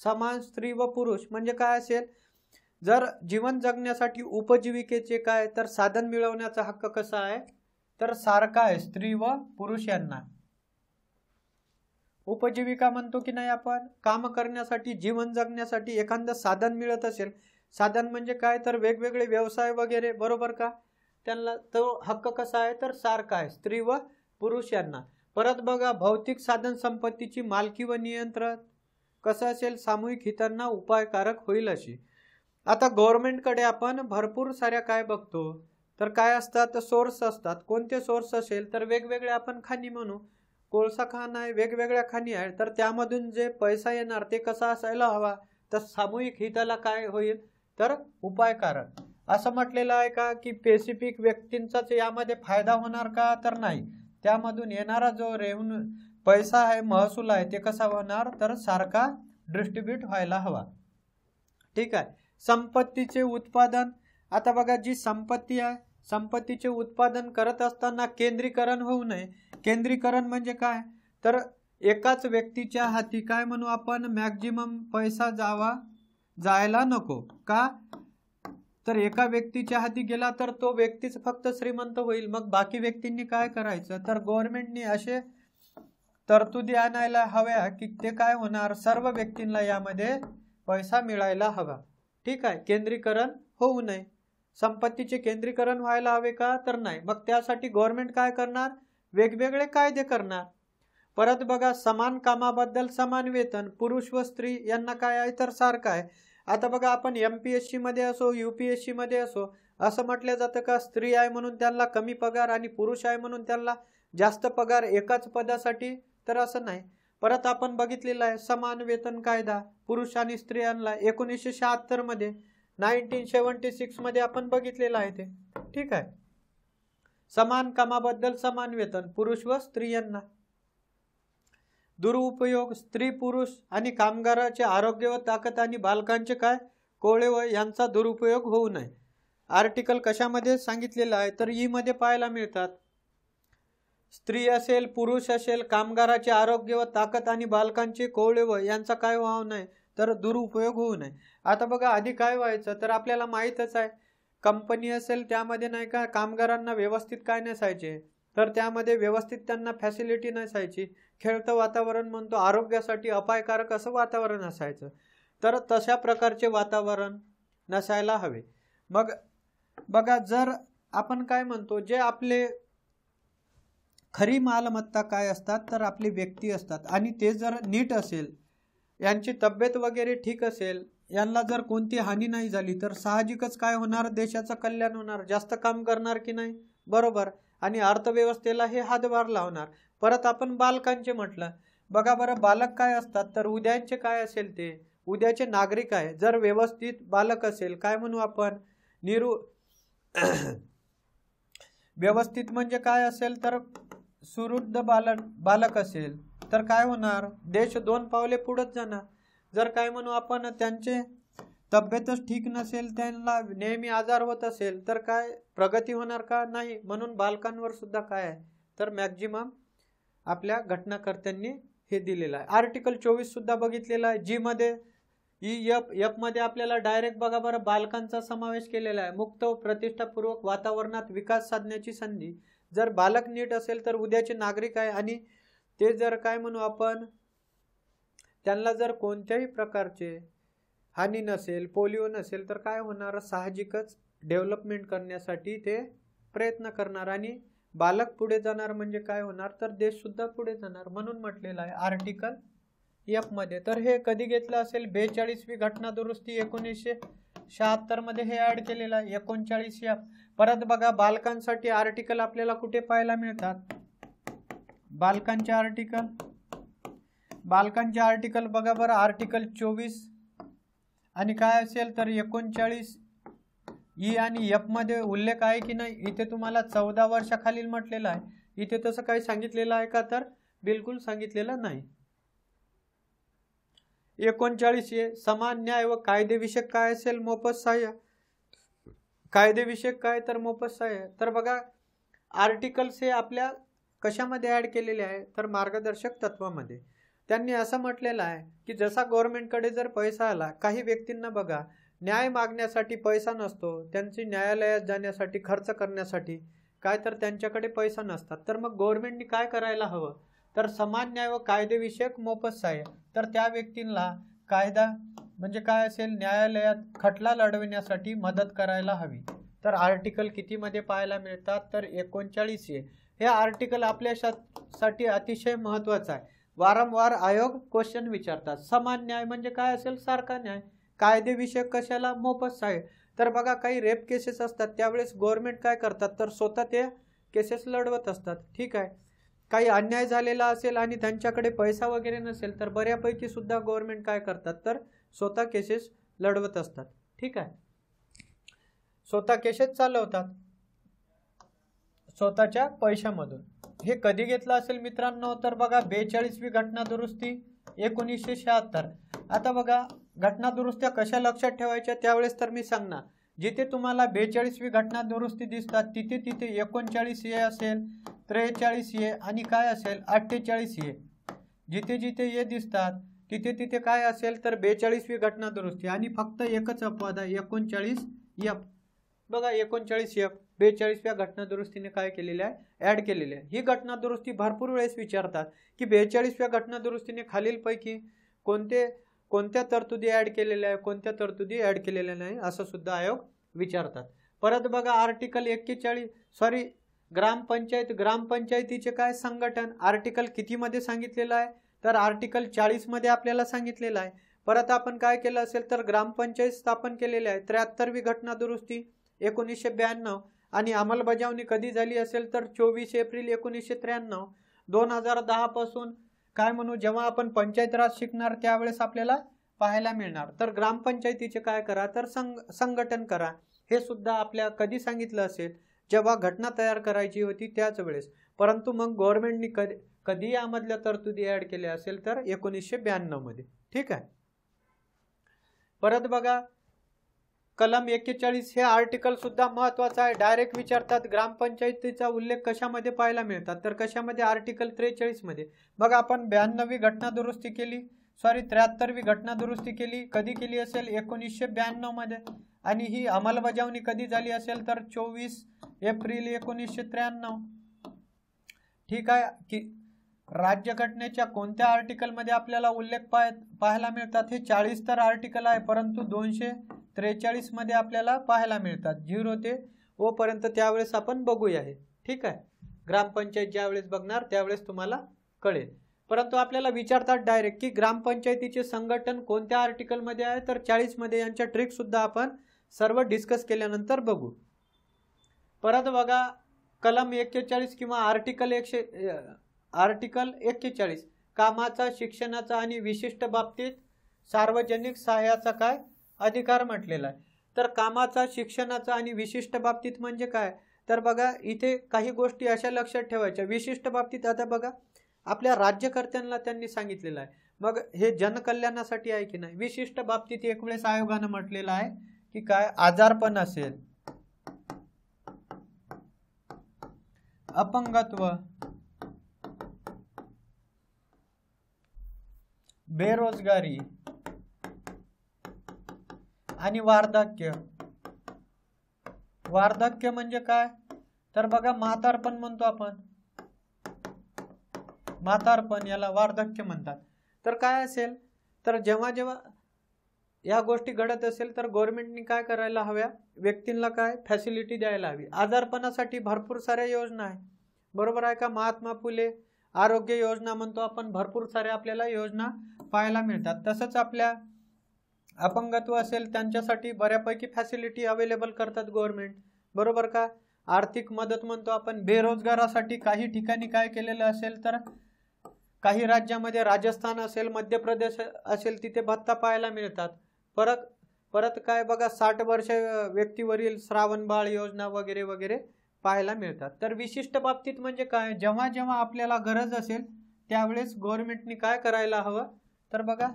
समान स्त्री व पुरुष म्हणजे काय असेल, जर जीवन जगण्यासाठी उपजीविकेचे काय तर साधन मिळवण्याचा हक्क कसा आहे तर सारखा आहे स्त्री व पुरुष यांना. उपजीविका म्हणतो की नाही आपण, काम करण्यासाठी, जीवन जगण्यासाठी एखादं साधन मिळत असेल, साधन म्हणजे काय तर वेगवेगळे व्यवसाय वगैरे, बरोबर का, त्यांना तो हक्क कसा आहे तर सारखा आहे स्त्री व पुरुष यांना. परत बघा भौतिक साधन संपत्तीची मालकी व नियंत्रण कसं असेल, सामूहिक हितांना उपायकारक होईल अशी. आता गव्हर्नमेंटकडे आपण भरपूर साऱ्या काय बघतो तर काय असतात, सोर्स असतात. कोणते सोर्स असेल तर वेगवेगळे आपण खाणी म्हणू, कोळसा खाण आहे, वेगवेगळ्या खाणी आहे, तर त्यामधून जे पैसा येणार ते कसा असायला हवा तर सामूहिक हिताला काय होईल तर उपायकारक. असं म्हटलेलं आहे का की स्पेसिफिक व्यक्तींचाच यामध्ये फायदा होणार का तर नाही, त्यामधून येणारा जो रेव्हेन्यू पैसा आहे, महसूल आहे, ते कसा होणार तर सारखा डिस्ट्रीब्यूट व्हायला हवा. ठीक आहे. संपत्तीचे उत्पादन. आता बघा जी संपत्ती आहे, संपत्तीचे उत्पादन करत असताना केंद्रीकरण होऊ नये. केंद्रीकरण म्हणजे काय तर एकाच व्यक्तीच्या हाती काय म्हणू आपण, मॅक्झिमम पैसा जायला नको का तर एका व्यक्तीच्या हाती गेला तर तो व्यक्तीच फक्त श्रीमंत होईल. मग बाकी व्यक्तींनी काय करायचं तर गव्हर्नमेंटनी असे तरतुदी आणायला हव्या की ते काय होणार, सर्व व्यक्तींना यामध्ये पैसा मिळायला हवा. ठीक आहे. केंद्रीकरण होऊ नये. संपत्तीचे केंद्रीकरण व्हायला हवे का? तर नाही. मग त्यासाठी गव्हर्नमेंट काय करणार? वेगवेगळे कायदे करणार. परत बघा, समान कामाबद्दल समान वेतन, पुरुष व स्त्री यांना काय आहे तर सारखं आहे. आता बघा, आपण MPSC मध्ये असो, UPSC मध्ये असो, असं म्हटलं जातं का स्त्री आहे म्हणून त्यांना कमी पगार आणि पुरुष आहे म्हणून त्यांना जास्त पगार एकाच पदासाठी? तर असं नाही. परत आपण बघितलेलं आहे समान वेतन कायदा पुरुष आणि स्त्रियांना 1976 मध्ये, 1976 मध्ये आपण बघितलेलं आहे ते. ठीक आहे. समान कामाबद्दल समान वेतन पुरुष व स्त्रियांना. दुरुपयोग, स्त्री पुरुष आणि कामगाराचे आरोग्य व ताकद आणि बालकांचे काय कोळे व यांचा दुरुपयोग होऊ नये. आर्टिकल कशामध्ये सांगितलेलं आहे तर ई मध्ये पाहायला मिळतात. स्त्री असेल, पुरुष असेल, कामगाराचे आरोग्य व ताकद आणि बालकांचे कोळे व यांचा काय व्हावं नये तर दुरुपयोग होऊ नये. आता बघा, आधी काय व्हायचं तर आपल्याला माहीतच आहे, कंपनी असेल त्यामध्ये नाही का कामगारांना व्यवस्थित काय नसायचे, तर त्यामध्ये व्यवस्थित त्यांना फॅसिलिटी नसायची. खेळतं वातावरण म्हणतो, आरोग्यासाठी अपायकारक असं वातावरण असायचं. तर तशा प्रकारचे वातावरण नसायला हवे. मग बघा, जर आपण काय म्हणतो, जे आपले खरी मालमत्ता काय असतात तर आपली व्यक्ती असतात आणि ते जर नीट असेल, यांची तब्येत वगैरे ठीक असेल, यांना जर कोणती हानी नाही झाली तर साहजिकच काय होणार, देशाचं कल्याण होणार. जास्त काम करणार की नाही? बरोबर. आणि अर्थव्यवस्थेला हे हातभार लावणार. परत आपण बालकांचे म्हटलं, बघा बरं, बालक काय असतात तर उद्याचे काय असेल ते उद्याचे नागरिक आहे. जर व्यवस्थित बालक असेल, काय म्हणू आपण, व्यवस्थित म्हणजे काय असेल तर सुवृद्ध बालक असेल तर काय होणार, देश 2 पावले पुढेच जाणार. जर काय म्हणू आपण, त्यांचे तब्येतच ठीक नसेल, त्यांना नेहमी आजार होत असेल तर काय प्रगती होणार का? नाही. म्हणून बालकांवर सुद्धा काय आहे तर मॅक्झिमम आपल्या घटनाकर्त्यांनी हे दिलेलं आहे. आर्टिकल 24 सुद्धा बघितलेला आहे. जी मध्ये एफ मध्ये आपल्याला डायरेक्ट बघा बरं बालकांचा समावेश केलेला आहे. मुक्त व प्रतिष्ठापूर्वक वातावरणात विकास साधण्याची संधी. जर बालक नीट असेल तर उद्याचे नागरिक आहे आणि ते जर काय म्हणू आपण, त्यांना जर कोणत्याही प्रकारचे हानी नसेल, पोलिओ नसेल तर काय होणार, साहजिकच डेव्हलपमेंट करण्यासाठी ते प्रयत्न करणार आणि बालक पुढे जाणार म्हणजे काय होणार तर देश सुद्धा पुढे जाणार. म्हणून म्हटलेलं आहे आर्टिकल एफ मध्ये. तर हे कधी घेतलं असेल, 42वी घटना दुरुस्ती 1976 मध्ये हे ऍड केलेलं आहे, 39 एफ. परत बघा, बालकांसाठी आर्टिकल आपल्याला कुठे पाहायला मिळतात, बालकांचे आर्टिकल बघा बरं, आर्टिकल 24 आणि काय असेल तर 39 ई आणि एफ मध्ये उल्लेख आहे की नाही. इथे तुम्हाला 14 वर्षाखालील म्हटलेलं आहे. इथे तसं काही सांगितलेलं आहे का तर बिलकुल सांगितलेलं नाही. 39 ए समान न्याय व कायदेविषयक काय असेल, मोफत सहाय्य. कायदेविषयक काय तर मोफत सहाय्य. तर बघा, आर्टिकल्स हे आपल्या कशामध्ये ऍड केलेले आहे तर मार्गदर्शक तत्वामध्ये. त्यांनी असं म्हटलेलं आहे की जसा गव्हर्नमेंटकडे जर पैसा आला, काही व्यक्तींना बघा न्याय मागण्यासाठी पैसा नसतो, त्यांची न्यायालयात जाण्यासाठी खर्च करण्यासाठी काय तर त्यांच्याकडे पैसा नसतात. तर मग गव्हर्नमेंटनी काय करायला हवं तर समान न्याय व कायदेविषयक मोफत सहाय्य. तर त्या व्यक्तींना कायदा म्हणजे काय असेल, न्यायालयात खटला लढविण्यासाठी मदत करायला हवी. तर आर्टिकल किती मध्ये पाहायला मिळतात तर 39 ए. हे आर्टिकल आपल्यासाठी अतिशय महत्वाचं आहे. वारंवार आयोग क्वेश्चन विचारतात. समान न्याय म्हणजे काय असेल, सारखा न्याय. कायदेविषयक कशाला, मोफत सहाय्य. तर बघा, काही रेप केसेस असतात त्यावेळेस गव्हर्नमेंट काय करतात तर स्वतः ते केसेस लढवत असतात. ठीक आहे. काही अन्याय झालेला असेल आणि त्यांच्याकडे पैसा वगैरे नसेल तर बऱ्यापैकी सुद्धा गव्हर्नमेंट काय करतात तर स्वतः केसेस लढवत असतात. ठीक आहे, स्वतः केसेस चालवतात स्वतःच्या पैशामधून. हे कधी घेतलं असेल मित्रांनो तर बघा, 42वी घटना दुरुस्ती 1976. आता बघा, घटना दुरुस्त्या कशा लक्षात ठेवायच्या त्यावेळेस तर मी सांगणार. जिथे तुम्हाला 42वी घटना दुरुस्ती दिसतात तिथे 39 ए असेल, 43 ए आणि काय असेल 48 ए. जिथे जिथे ए दिसतात तिथे काय असेल तर 42वी घटना दुरुस्ती. आणि फक्त एकच अपवाद आहे, 39 एफ. बघा, 39 एफ 42व्या घटना दुरुस्तीने काय केलेले आहे, ऍड केलेले आहे. ही घटना दुरुस्ती भरपूर वेळेस विचारतात की 42व्या घटना दुरुस्तीने खालीलपैकी कोणत्या तरतुदी ऍड केलेल्या आहे, कोणत्या तरतुदी ऍड केलेल्या नाही, असं सुद्धा आयोग विचारतात. परत बघा आर्टिकल 41 ग्रामपंचायतीचे काय संघटन आर्टिकल किती मध्ये सांगितलेलं आहे, तर आर्टिकल 40 मध्ये आपल्याला सांगितलेलं आहे. परत आपण काय केलं असेल तर ग्रामपंचायत स्थापन केलेले आहे. 73वी घटना दुरुस्ती 1992 आणि अंमलबजावणी कधी झाली असेल तर 24 एप्रिल 1993. 2010 पासून काय म्हणू, जेव्हा आपण पंचायत राज शिकणार त्यावेळेस आपल्याला पाहायला मिळणार. तर ग्रामपंचायतीचे काय करा तर संघटन करा. हे सुद्धा आपल्या कधी सांगितलं असेल, जेव्हा घटना तयार करायची होती त्याच वेळेस. परंतु मग गव्हर्नमेंटनी कधी यामधल्या तरतुदी ऍड केल्या असेल तर 1992 मध्ये. ठीक आहे. परत बघा कलम 41 हे आर्टिकल सुद्धा महत्वाचं आहे. डायरेक्ट विचारतात ग्रामपंचायतीचा उल्लेख कशामध्ये पाहायला मिळतात, तर कशामध्ये आर्टिकल 43 मध्ये. बघा आपण 92वी घटना दुरुस्ती केली, 73वी घटना दुरुस्ती केली. कधी केली असेल 1992 मध्ये. आणि ही अंमलबजावणी कधी झाली असेल तर 24 एप्रिल 1993. ठीक आहे. की राज्यघटनेच्या कोणत्या आर्टिकल मध्ये आपल्याला उल्लेख पाहायला मिळतात, हे 40 तर आर्टिकल आहे, परंतु 243 मध्ये आपल्याला पाहायला मिळतात 0 ते O पर्यंत. त्यावेळेस आपण बघूया हे. ठीक आहे. ग्रामपंचायत ज्यावेळेस बघणार त्यावेळेस तुम्हाला कळेल. परंतु आपल्याला विचारतात डायरेक्ट की ग्रामपंचायतीचे संघटन कोणत्या आर्टिकल मध्ये आहे, तर 40 मध्ये. यांच्या ट्रिक सुद्धा आपण सर्व डिस्कस केल्यानंतर बघू. परत बघा कलम 41 किंवा आर्टिकल 41 कामाचा, शिक्षणाचा आणि विशिष्ट बाबतीत सार्वजनिक सहाय्याचा काय अधिकार म्हटलेला आहे. तर कामाचा, शिक्षणाचा आणि विशिष्ट बाबतीत म्हणजे काय, तर बघा इथे काही गोष्टी अशा लक्षात ठेवायच्या. विशिष्ट बाबतीत आता बघा आपल्या राज्यकर्त्यांना त्यांनी सांगितलेलं आहे, मग हे जनकल्याणासाठी आहे की नाही. विशिष्ट बाबतीत एक वेळेस आयोगानं म्हटलेलं आहे की काय आजारपण असेल, अपंगत्व, बेरोजगारी आणि वार्धक्य. वार्धक्य म्हणजे काय, तर बघा म्हातारपण म्हणतो आपण, म्हातारपण याला वार्धक्य म्हणतात. तर काय असेल तर जेव्हा जेव्हा या गोष्टी घडत असेल तर गव्हर्नमेंटनी काय करायला हव्या, व्यक्तींना काय फॅसिलिटी द्यायला हवी. आजारपणासाठी भरपूर साऱ्या योजना आहे, बरोबर आहे का. महात्मा फुले आरोग्य योजना म्हणतो आपण, भरपूर साऱ्या आपल्याला योजना पाहायला मिळतात. तसंच आपल्या अपंगत्व असेल त्यांच्यासाठी बऱ्यापैकी फॅसिलिटी अवेलेबल करतात गव्हर्नमेंट, बरोबर का. आर्थिक मदत म्हणतो आपण. बेरोजगारासाठी काही ठिकाणी काय केलेलं असेल तर काही राज्यामध्ये, राजस्थान असेल, मध्य प्रदेश असेल, तिथे भत्ता पाहायला मिळतात. परत काय बघा 60 वर्ष व्यक्तीवरील श्रावण बाळ योजना वगैरे वगैरे पाहायला मिळतात. तर विशिष्ट बाबतीत म्हणजे काय, जेव्हा जेव्हा आपल्याला गरज असेल त्यावेळेस गव्हर्नमेंटनी काय करायला हवं, तर बघा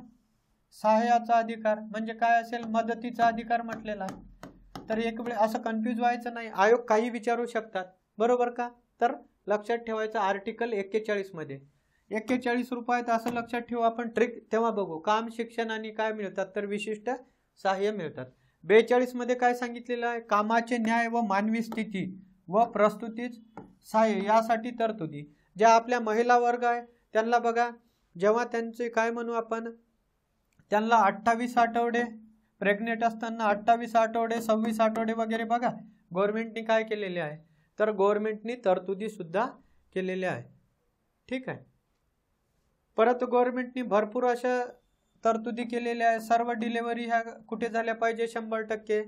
सहाय्याचा अधिकार म्हणजे काय असेल, मदतीचा अधिकार म्हटलेला आहे. तर एक वेळ असं कन्फ्यूज व्हायचं नाही, आयोग काही विचारू शकतात, बरोबर का. तर लक्षात ठेवायचं आर्टिकल 41 मध्ये 41 रुपयात असं लक्षात ठेवू आपण. ट्रिक तेव्हा बघू. काम, शिक्षण आणि काय मिळतात, तर विशिष्ट सहाय्य मिळतात. 42 मध्ये काय सांगितलेलं आहे, कामाचे न्याय व मानवी स्थिती व प्रस्तुतीच सहाय्य यासाठी तरतुदी. ज्या आपल्या महिला वर्ग आहे त्यांना बघा, जेव्हा त्यांचे काय म्हणू आपण, त्यांना 28 आठवडे प्रेग्नेंट असताना 28 आठवडे 26 आठवडे वगैरे बघा गव्हर्नमेंटनी काय केलेले आहे, तर गव्हर्नमेंटनी तरतुदी सुद्धा केलेल्या आहे. ठीक आहे. परत गव्हर्नमेंटनी भरपूर अशा तरतुदी केलेल्या आहे. सर्व डिलिव्हरी ह्या कुठे झाल्या पाहिजे, 100%.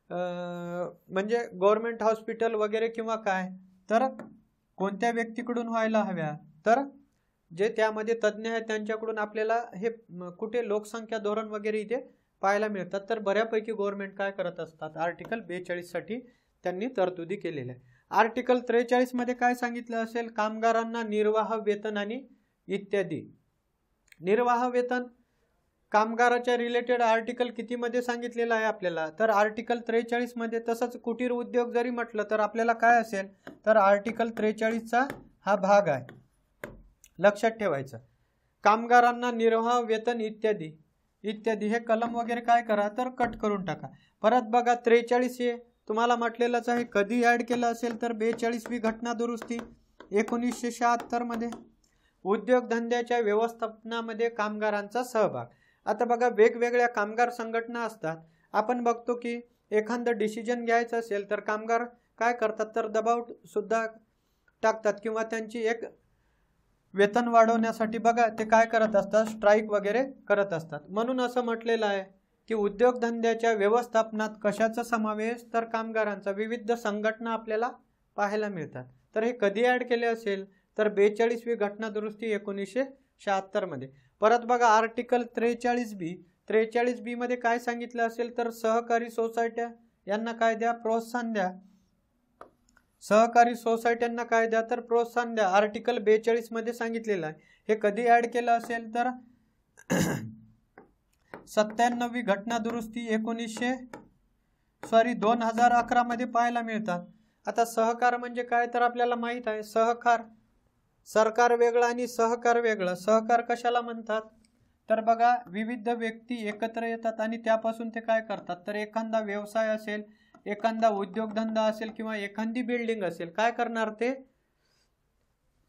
म्हणजे गव्हर्नमेंट हॉस्पिटल वगैरे किंवा काय, तर कोणत्या व्यक्तीकडून व्हायला हव्या, तर जे त्यामध्ये तज्ज्ञ आहेत त्यांच्याकडून आपल्याला हे कुठे लोकसंख्या धोरण वगैरे इथे पाहायला मिळतात. तर बऱ्यापैकी गव्हर्नमेंट काय करत असतात, आर्टिकल 42 साठी त्यांनी तरतुदी केलेल्या आहे. आर्टिकल 43 मध्ये काय सांगितलं असेल, कामगारांना निर्वाह वेतन आणि इत्यादी. निर्वाह वेतन कामगाराच्या रिलेटेड आर्टिकल किती मध्ये सांगितलेलं आहे आपल्याला, तर आर्टिकल 43 मध्ये. तसंच कुटीर उद्योग जरी म्हटलं तर आपल्याला काय असेल, तर आर्टिकल 43चा हा भाग आहे, लक्षात ठेवायचं. कामगारांना निर्वाह वेतन इत्यादी इत्यादी हे कलम वगैरे काय करा तर कट करून टाका. परत बघा 43 हे तुम्हाला म्हटलेलंच आहे, कधी ऍड केलं असेल तर 42वी घटना दुरुस्ती 1976 मध्ये. उद्योगधंद्याच्या व्यवस्थापनामध्ये कामगारांचा सहभाग. आता बघा वेगवेगळ्या कामगार संघटना असतात. आपण बघतो की एखादं डिसिजन घ्यायचं असेल तर कामगार काय करतात, तर दबाव सुद्धा टाकतात किंवा त्यांची एक वेतन वाढवण्यासाठी बघा ते काय करत असतात, स्ट्राईक वगैरे करत असतात. म्हणून असं म्हटलेलं आहे की उद्योगधंद्याच्या व्यवस्थापनात कशाचा समावेश, तर कामगारांचा. विविध संघटना आपल्याला पाहायला मिळतात. तर हे कधी ॲड केले असेल, तर 42वी घटना दुरुस्ती 1976 मध्ये. परत बघा आर्टिकल 43B मध्ये काय सांगितलं असेल, तर सहकारी सोसायट्या यांना काय द्या, प्रोत्साहन द्या. सहकारी सोसायट्यांना काय द्या, तर प्रोत्साहन द्या. आर्टिकल 42 मध्ये सांगितलेलं आहे. हे कधी ॲड केलं असेल, तर 97वी घटना दुरुस्ती 2011 मध्ये पाहायला मिळतात. आता सहकार म्हणजे काय, तर आपल्याला माहित आहे. सहकार, सरकार वेगळं आणि सहकार वेगळं. सहकार कशाला म्हणतात, तर बघा विविध व्यक्ती एकत्र येतात आणि त्यापासून ते काय करतात, तर एखादा व्यवसाय असेल, एखादा उद्योगधंदा असेल किंवा एखादी बिल्डिंग असेल, काय करणार ते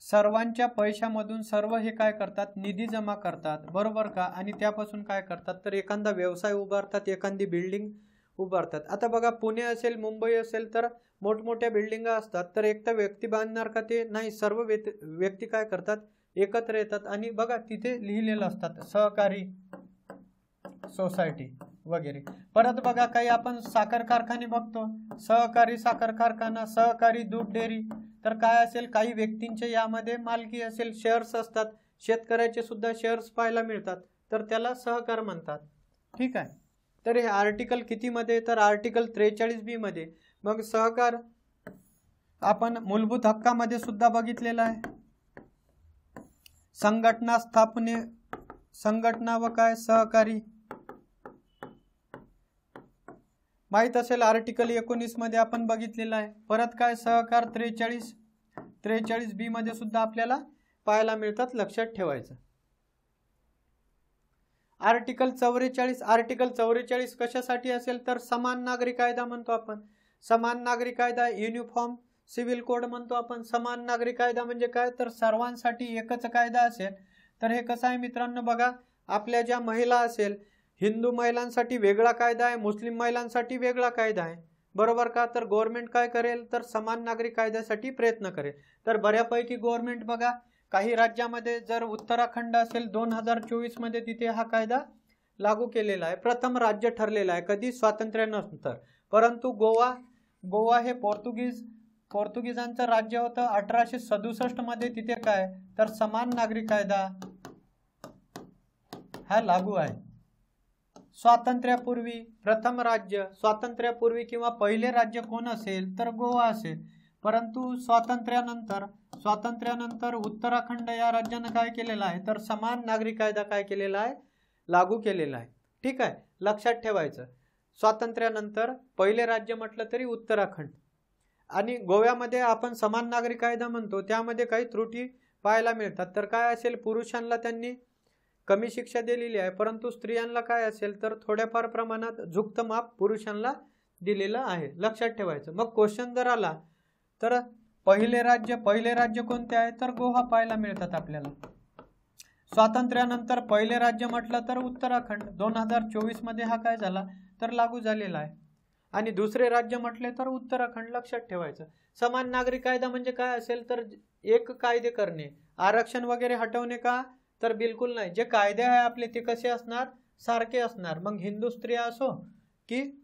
सर्वांच्या पैशामधून सर्व हे काय करतात, निधी जमा करतात, बरोबर का. आणि त्यापासून काय करतात, तर एखादा व्यवसाय उभारतात, एखादी बिल्डिंग उभारतात. आता बघा पुणे असेल, मुंबई असेल, तर मोठमोठ्या बिल्डिंग असतात. तर एक तर व्यक्ती बांधणार का, ते नाही, सर्व व्यक्ती काय करतात, एकत्र येतात आणि बघा तिथे लिहिलेलं असतात सहकारी सोसायटी वगैरे. परत बघा काही आपण साखर कारखाने बघतो, सहकारी साखर कारखाना, सहकारी दूध डेअरी. तर काय असेल, काही व्यक्तींचे यामध्ये मालकी असेल, शेअर्स असतात, शेतकऱ्याचे सुद्धा शेअर्स पाहायला मिळतात, तर त्याला सहकार म्हणतात. ठीक आहे. तर हे आर्टिकल कितीमध्ये, तर आर्टिकल 43B मध्ये. मग सहकार आपण मूलभूत हक्कामध्ये सुद्धा बघितलेला आहे. संघटना स्थापने, संघटना व काय सहकारी माहित असेल, आर्टिकल 19 मध्ये आपण बघितलेलं आहे. परत काय सहकार 43B मध्ये सुद्धा आपल्याला पाहायला मिळतात, लक्षात ठेवायचं. आर्टिकल 44 कशासाठी असेल, तर समान नागरी कायदा म्हणतो आपण. समान नागरी कायदा, युनिफॉर्म सिव्हिल कोड म्हणतो आपण. समान नागरी कायदा म्हणजे काय, तर सर्वांसाठी एकच कायदा असेल. तर हे कसं आहे मित्रांनो, बघा आपल्या ज्या महिला असेल, हिंदू महिलांसाठी वेगळा कायदा आहे, मुस्लिम महिलांसाठी वेगळा कायदा आहे, बरोबर का. तर गव्हर्नमेंट काय करेल, तर समान नागरी कायद्यासाठी प्रयत्न करेल. तर बऱ्यापैकी गव्हर्नमेंट बघा काही राज्यामध्ये, जर उत्तराखंड असेल 2024 मध्ये, तिथे हा कायदा लागू केलेला आहे. प्रथम राज्य ठरलेला आहे, कधी, स्वातंत्र्यानंतर. परंतु गोवा हे पोर्तुगीजांचं राज्य होतं. 1867 मध्ये तिथे काय, तर समान नागरी कायदा हा लागू आहे. स्वातंत्र्यापूर्वी प्रथम राज्य, स्वातंत्र्यापूर्वी किंवा पहिले राज्य कोण असेल, तर गोवा असेल. परंतु स्वातंत्र्यानंतर उत्तराखंड या राज्यानं काय केलेलं आहे, तर समान नागरी कायदा काय केलेला आहे, लागू केलेला आहे. ठीक आहे, लक्षात ठेवायचं. स्वातंत्र्यानंतर पहिले राज्य म्हटलं तरी उत्तराखंड. आणि गोव्यामध्ये आपण समान नागरी कायदा म्हणतो, त्यामध्ये काही त्रुटी पाहायला मिळतात. तर काय असेल, पुरुषांना त्यांनी कमी शिक्षा दिलेली आहे, परंतु स्त्रियांना काय असेल, तर थोड्याफार प्रमाणात झुकत माप पुरुषांना दिलेलं आहे, लक्षात ठेवायचं. मग क्वेश्चन जर आला, तर पहिले राज्य कोणते आहे, तर गोवा पाहायला मिळतात आपल्याला. स्वातंत्र्यानंतर पहिले राज्य म्हटलं तर उत्तराखंड. 2024 मध्ये हा काय झाला, तर लागू झालेला आहे. आणि दुसरे राज्य म्हटले तर उत्तराखंड, लक्षात ठेवायचं. समान नागरी कायदा म्हणजे काय असेल, तर एक कायदे करणे, आरक्षण वगैरे हटवणे का, तर बिलकुल नाही. जे कायदे आहे आपले ते कसे असणार, सारखे असणार. मग हिंदू स्त्रिया असो की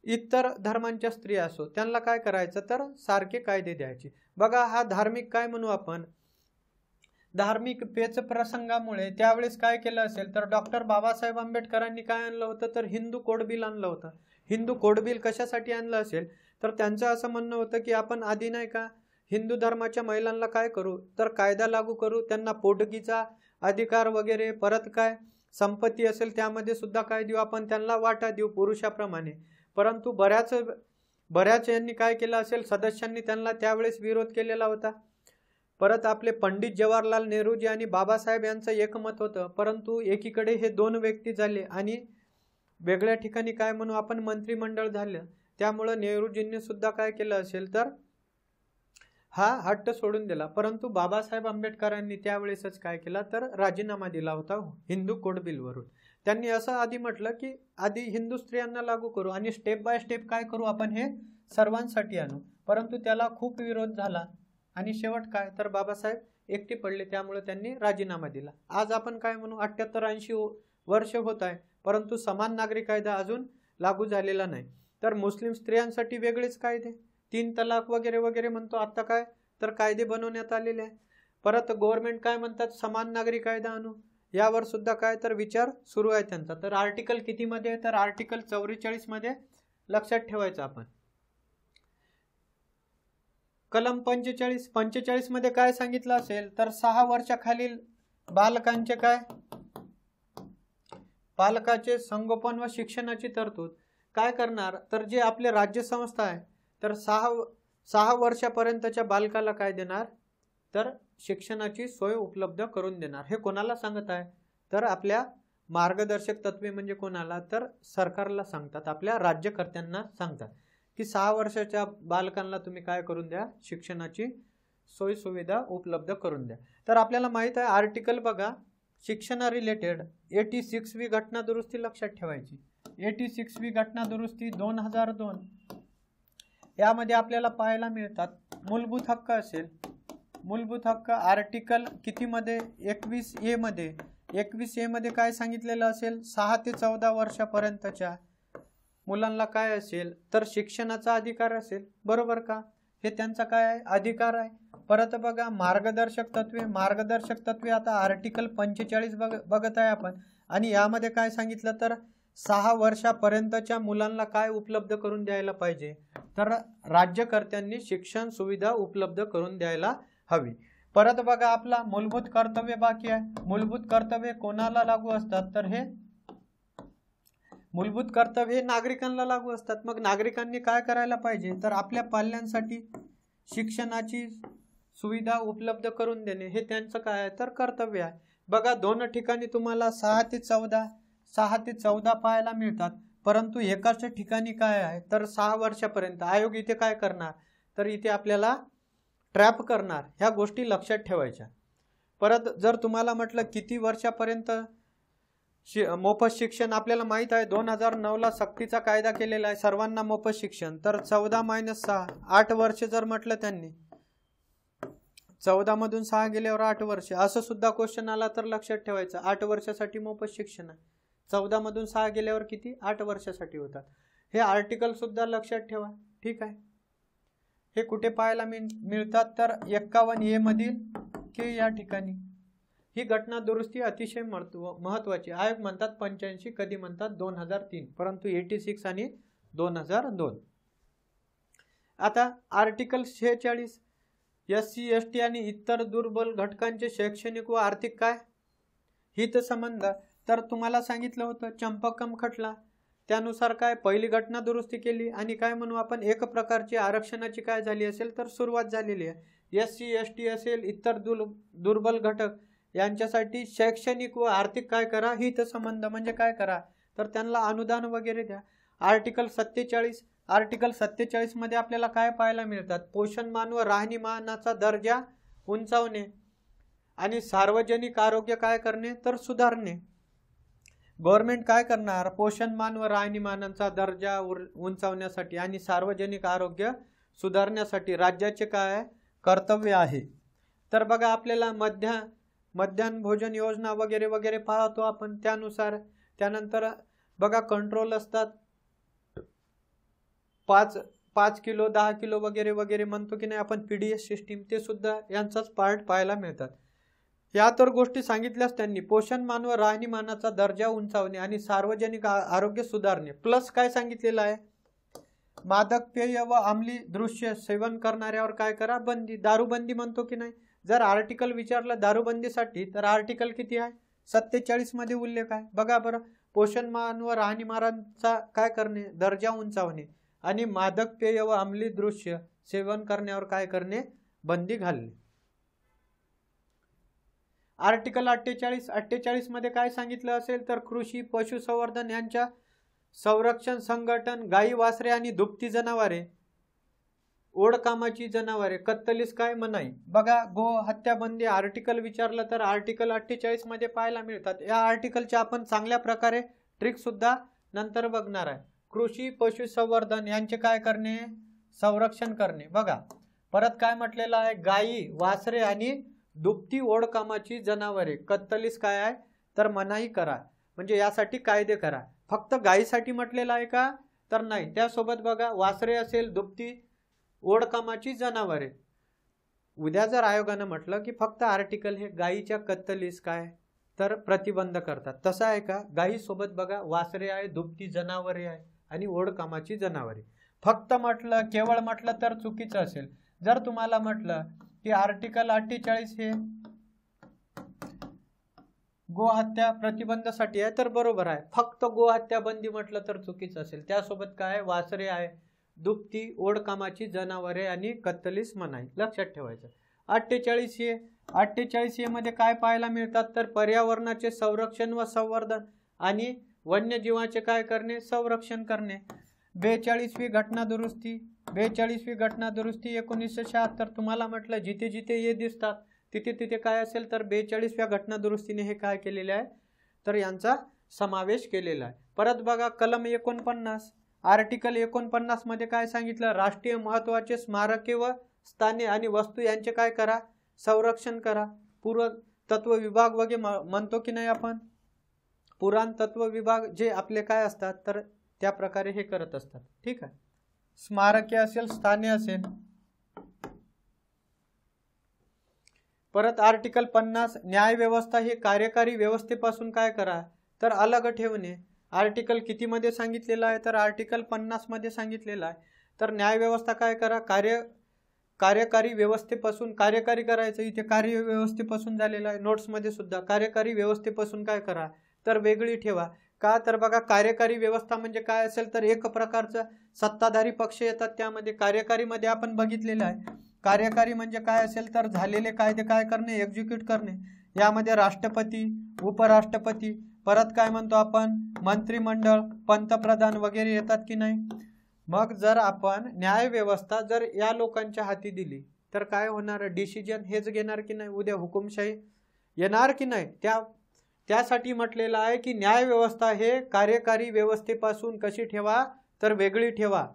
इतर धर्मांच्या स्त्रिया असो, त्यांना काय करायचं, तर सारखे कायदे द्यायचे. बघा हा धार्मिक काय म्हणू आपण, धार्मिक पेच प्रसंगामुळे त्यावेळेस काय केलं असेल, तर डॉक्टर बाबासाहेब आंबेडकरांनी काय आणलं होतं, तर हिंदू कोड बिल आणलं होतं. हिंदू कोड बिल कशासाठी आणलं असेल, तर त्यांचं असं म्हणणं होतं की आपण आधी नाही का हिंदू धर्माच्या महिलांना काय करू, तर कायदा लागू करू, त्यांना पोटगीचा अधिकार वगैरे, परत काय संपत्ती असेल त्यामध्ये सुद्धा काय देऊ आपण, त्यांना वाटा देऊ पुरुषाप्रमाणे. परंतु बऱ्याच यांनी काय केलं असेल, सदस्यांनी त्यांना त्यावेळेस विरोध केलेला होता. परत आपले पंडित जवाहरलाल नेहरूजी आणि बाबासाहेब यांचं एकमत होतं, परंतु एकीकडे हे दोन व्यक्ती झाले आणि वेगळ्या ठिकाणी काय म्हणू आपण मंत्रिमंडळ झालं. त्यामुळं नेहरूजींनी सुद्धा काय केलं असेल, तर हा हट्ट सोडून दिला, परंतु बाबासाहेब आंबेडकरांनी त्यावेळेसच काय केला तर राजीनामा दिला होता हिंदू कोड बिलवरून. त्यांनी असं आधी म्हटलं की आधी हिंदू स्त्रियांना लागू करू आणि स्टेप बाय स्टेप काय करू आपण हे सर्वांसाठी आणू, परंतु त्याला खूप विरोध झाला आणि शेवट काय तर बाबासाहेब एकटे पडले, त्यामुळे त्यांनी राजीनामा दिला. आज आपण काय म्हणू 78-80 वर्ष होत आहे, परंतु समान नागरी कायदा अजून लागू झालेला नाही. तर मुस्लिम स्त्रियांसाठी वेगळेच कायदे, 3 तलाक वगैरे वगैरे म्हणतो आता काय तर कायदे बनवण्यात आलेले आहे. परत गव्हर्नमेंट काय म्हणतात समान नागरी कायदा आणू, यावर सुद्धा काय तर विचार सुरू आहे त्यांचा. तर आर्टिकल कितीमध्ये तर आर्टिकल 44 मध्ये लक्षात ठेवायचं आपण. कलम 45 मध्ये काय सांगितलं असेल तर 6 वर्षाखालील बालकांचे काय बालकाचे संगोपन व शिक्षणाची तरतूद काय करणार तर जे आपले राज्य संस्था आहे तर 6 वर्षापर्यंतच्या बालकाला काय देणार तर शिक्षणाची सोय उपलब्ध करून देणार. हे कोणाला सांगत आहे तर आपल्या मार्गदर्शक तत्वे म्हणजे कोणाला तर सरकारला सांगतात, आपल्या राज्यकर्त्यांना सांगतात की 6 वर्षाच्या बालकांना तुम्ही काय करून द्या शिक्षणाची सोय सुविधा उपलब्ध करून द्या. तर आपल्याला माहित आहे आर्टिकल बघा शिक्षणा रिलेटेड 86वी घटना दुरुस्ती लक्षात ठेवायची. 86वी घटना दुरुस्ती 2002 यामध्ये आपल्याला पाहायला मिळतात मूलभूत हक्क असेल, मूलभूत हक्क आर्टिकल कितीमध्ये 21A मध्ये 21A मध्ये काय सांगितलेलं असेल 6 ते 14 वर्षापर्यंतच्या मुलांना काय असेल तर शिक्षणाचा अधिकार असेल, बरोबर का, हे त्यांचा काय आहे अधिकार आहे. परत बघा मार्गदर्शक तत्वे आता आर्टिकल 45 बघत आहे आपण आणि यामध्ये काय सांगितलं तर 6 वर्षापर्यंतच्या मुलांना काय उपलब्ध करून द्यायला पाहिजे तर राज्यकर्त्यांनी शिक्षण सुविधा उपलब्ध करून द्यायला हवी. परत बघा आपला मूलभूत कर्तव्य बाकी आहे. मूलभूत कर्तव्य कोणाला लागू असतात तर हे मूलभूत कर्तव्य हे नागरिकांना लागू असतात. मग नागरिकांनी काय करायला पाहिजे तर आपल्या पाल्यांसाठी शिक्षणाची सुविधा उपलब्ध करून देणे हे त्यांचं काय आहे तर कर्तव्य आहे. बघा 2 ठिकाणी तुम्हाला 6 ते 14 पाहायला मिळतात, परंतु एकाच ठिकाणी काय आहे तर 6 वर्षापर्यंत. आयोग इथे काय करणार तर इथे आपल्याला ट्रॅप करणार, ह्या गोष्टी लक्षात ठेवायच्या. परत जर तुम्हाला म्हटलं किती वर्षापर्यंत मोफत शिक्षण, आपल्याला माहित आहे 2009ला सक्तीचा कायदा केलेला आहे सर्वांना मोफत शिक्षण. तर 14-6 8 वर्ष जर म्हटलं त्यांनी 14 मधून 6 गेल्यावर 8 वर्ष असं सुद्धा क्वेश्चन आला तर लक्षात ठेवायचं 8 वर्षासाठी मोफत शिक्षण आहे. 14 मधून 6 गेल्यावर किती 8 वर्षासाठी होतात. हे आर्टिकल सुद्धा लक्षात ठेवा, ठीक आहे. हे कुठे पाहायला मिळतात तर 51A मधील के या ठिकाणी. ही घटना दुरुस्ती अतिशय महत्वाची. आयोग म्हणतात 85, कधी म्हणतात 2003, परंतु 86 आणि 2002. आता आर्टिकल 46 SC ST आणि इतर दुर्बल घटकांचे शैक्षणिक व आर्थिक काय हितसंबंध. तर तुम्हाला सांगितलं होतं चंपकम खटला, त्यानुसार काय पहिली घटना दुरुस्ती केली आणि काय म्हणू आपण एक प्रकारची आरक्षणाची काय झाली असेल तर सुरुवात झालेली आहे. SC ST असेल इतर दुर्बल घटक यांच्यासाठी शैक्षणिक व आर्थिक काय करा हितसंबंध म्हणजे काय करा तर त्यांना अनुदान वगैरे द्या. आर्टिकल 47 मध्ये आपल्याला काय पाहायला मिळतात पोषणमान व राहणीमानाचा दर्जा उंचावणे आणि सार्वजनिक आरोग्य काय करणे तर सुधारणे. गव्हर्नमेंट काय करणार पोषणमान व राहणीमानाचा दर्जा उंचावण्यासाठी आणि सार्वजनिक आरोग्य सुधारण्यासाठी राज्याचे काय कर्तव्य आहे. तर बघा आपल्याला मध्यान्ह भोजन योजना वगैरे वगैरे पाहतो आपण त्यानुसार. त्यानंतर बघा कंट्रोल असतात 5 किलो 10 किलो वगैरे वगैरे म्हणतो की नाही आपण PDS सिस्टीम, ते सुद्धा यांचाच पार्ट पाहायला मिळतात. या तर गोष्टी सांगितल्यास त्यांनी पोषणमान व राहणीमानाचा दर्जा उंचावणे आणि सार्वजनिक आरोग्य सुधारणे. प्लस काय सांगितलेलं आहे मादक पेय व अंमली दृश्य सेवन करणाऱ्यावर काय करा बंदी. दारूबंदी म्हणतो की नाही, जर आर्टिकल विचारलं दारूबंदीसाठी तर आर्टिकल किती आहे 47 मध्ये उल्लेख आहे. बघा बरं पोषणमान व राहणीमानाचा काय करणे दर्जा उंचावणे आणि मादक पेय व अंमली दृश्य सेवन करण्यावर काय करणे बंदी घालणे. आर्टिकल 48 मध्ये काय सांगितलं असेल तर कृषी पशुसंवर्धन यांच्या संरक्षण संघटन गाई वासरे आणि दुभती जनावरे ओढकामाची जनावरे कत्तलीस काय मनाई. बघा गो हत्या बंदी आर्टिकल विचारलं तर आर्टिकल 48 मध्ये पाहायला मिळतात. या आर्टिकलचे आपण चांगल्या प्रकारे ट्रिक सुद्धा नंतर बघणार आहे. कृषी पशुसंवर्धन यांचे काय करणे, संरक्षण करणे. बघा परत काय म्हटलेलं आहे, गायी वासरे आणि दुभती ओढकामाची जनावरे कत्तलीस काय आहे तर मनाई करा. म्हणजे यासाठी कायदे करा. फक्त गायीसाठी म्हटलेलं आहे का तर नाही, त्यासोबत बघा वासरे असेल दुभती ओढकामाची जनावरे. उद्या जर आयोगानं म्हटलं की फक्त आर्टिकल हे गायीच्या कत्तलीस काय तर प्रतिबंध करतात, तसं आहे का. गायी सोबत बघा वासरे आहे, दुभती जनावरे आहे आणि ओढकामाची जनावरे. फक्त म्हटलं केवळ म्हटलं तर चुकीचं असेल. जर तुम्हाला म्हटलं की आर्टिकल 48 हे गोहत्या प्रतिबंधासाठी आहे तर बरोबर आहे. फक्त गोहत्या बंदी म्हटलं तर चुकीचं असेल. त्यासोबत काय वासरे आहे, दुभती ओढकामाची जनावरे आणि कत्तलीस मनाई. लक्षात ठेवायचं. 48 मध्ये काय पाहायला मिळतात तर पर्यावरणाचे संरक्षण व संवर्धन आणि वन्यजीवाचे काय करणे, संरक्षण करणे. 42वी घटना दुरुस्ती 1976. तुम्हाला म्हटलं जिथे जिथे हे दिसतात तिथे तिथे काय असेल तर 42व्या घटना दुरुस्तीने हे काय केलेले आहे तर यांचा समावेश केलेला आहे. परत बघा कलम 49 आर्टिकल 49 मध्ये काय सांगितलं, राष्ट्रीय महत्वाचे स्मारके व स्थाने आणि वस्तू यांचे काय करा, संरक्षण करा. पुरातत्व विभाग वगैरे म्हणतो की नाही आपण, पुरातत्व विभाग जे आपले काय असतात तर त्या प्रकारे हे करत असतात. ठीक आहे. स्मारके असेल, स्थाने असेल. परत आर्टिकल 50 न्याय व्यवस्था हे कार्यकारी व्यवस्थेपासून काय करा तर अलग ठेवणे. आर्टिकल किती मध्ये सांगितलेलं आहे तर आर्टिकल 50 मध्ये सांगितलेलं आहे. तर न्याय व्यवस्था काय करा, कार्यकारी व्यवस्थेपासून कार्यकारी करायचं. इथे कार्य व्यवस्थेपासून झालेलं आहे. नोट्स मध्ये सुद्धा कार्यकारी व्यवस्थेपासून काय करा तर वेगळी ठेवा. का तर बघा कार्यकारी व्यवस्था म्हणजे काय असेल तर एक प्रकारचं सत्ताधारी पक्ष येतात. त्यामध्ये कार्यकारी मध्ये आपण बघितलेलं आहे. कार्यकारी म्हणजे काय असेल तर झालेले कायदे काय करणे, एक्झिक्यूट करणे. यामध्ये राष्ट्रपती, उपराष्ट्रपती, परत काय म्हणतो आपण मंत्रिमंडळ, पंतप्रधान वगैरे येतात की नाही. मग जर आपण न्याय व्यवस्था जर या लोकांच्या हाती दिली तर काय होणार, डिसिजन हेच घेणार की नाही, उद्या हुकुमशाही येणार की नाही. त्यासाठी म्हटलेलं आहे की न्याय व्यवस्था हे कार्यकारी व्यवस्थेपासून कशी ठेवा तर वेगळी ठेवा.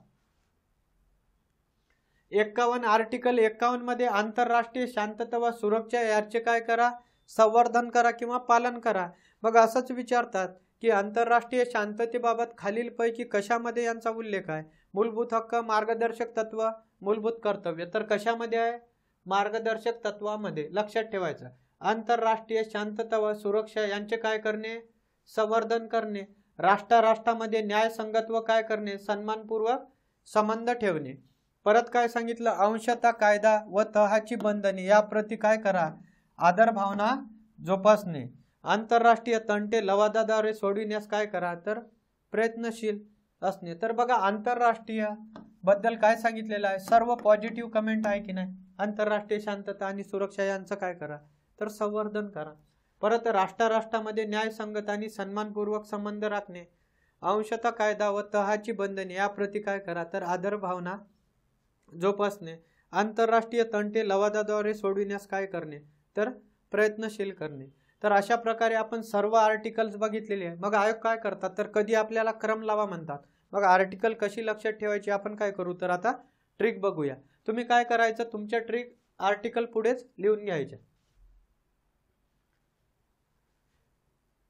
51 आर्टिकल 51 मध्ये आंतरराष्ट्रीय शांतता व सुरक्षा याचे काय करा, संवर्धन करा किंवा पालन करा. मग असंच विचारतात की आंतरराष्ट्रीय शांततेबाबत खालीलपैकी कशामध्ये यांचा उल्लेख आहे. मूलभूत हक्क, मार्गदर्शक तत्व, मूलभूत कर्तव्य. तर कशामध्ये आहे, मार्गदर्शक तत्वामध्ये. लक्षात ठेवायचं. आंतरराष्ट्रीय शांतता व सुरक्षा यांचे काय करणे, संवर्धन करणे. राष्ट्रामध्ये न्यायसंगत व काय करणे, सन्मानपूर्वक संबंध ठेवणे. परत काय सांगितलं, अंशतः कायदा व तहाची बंधने या प्रती काय करा, आदर भावना जोपासणे. आंतरराष्ट्रीय तंटे लवादाद्वारे सोडविण्यास काय करा तर प्रयत्नशील असणे. तर बघा आंतरराष्ट्रीय बद्दल काय सांगितलेलं आहे, सर्व पॉझिटिव्ह कमेंट आहे की नाही. आंतरराष्ट्रीय शांतता आणि सुरक्षा यांचं काय करा तर संवर्धन करा. परत राष्ट्रामध्ये न्यायसंगत आणि सन्मानपूर्वक संबंध राखणे. अंशतः कायदा व तहाची बंधने या प्रती काय करा तर आदर भावना जोपासणे. आंतरराष्ट्रीय तंटे लवादाद्वारे सोडविण्यास काय करणे तर प्रयत्नशील करणे. तर अशा प्रकारे आपण सर्व आर्टिकल्स बघितलेले आहे. मग आयोग काय करतात तर कधी आपल्याला क्रम लावा म्हणतात. मग आर्टिकल कशी लक्षात ठेवायची आपण काय करू तर आता ट्रिक बघूया. तुम्ही काय करायचं, तुमच्या ट्रिक आर्टिकल पुढेच लिहून घ्यायच्या.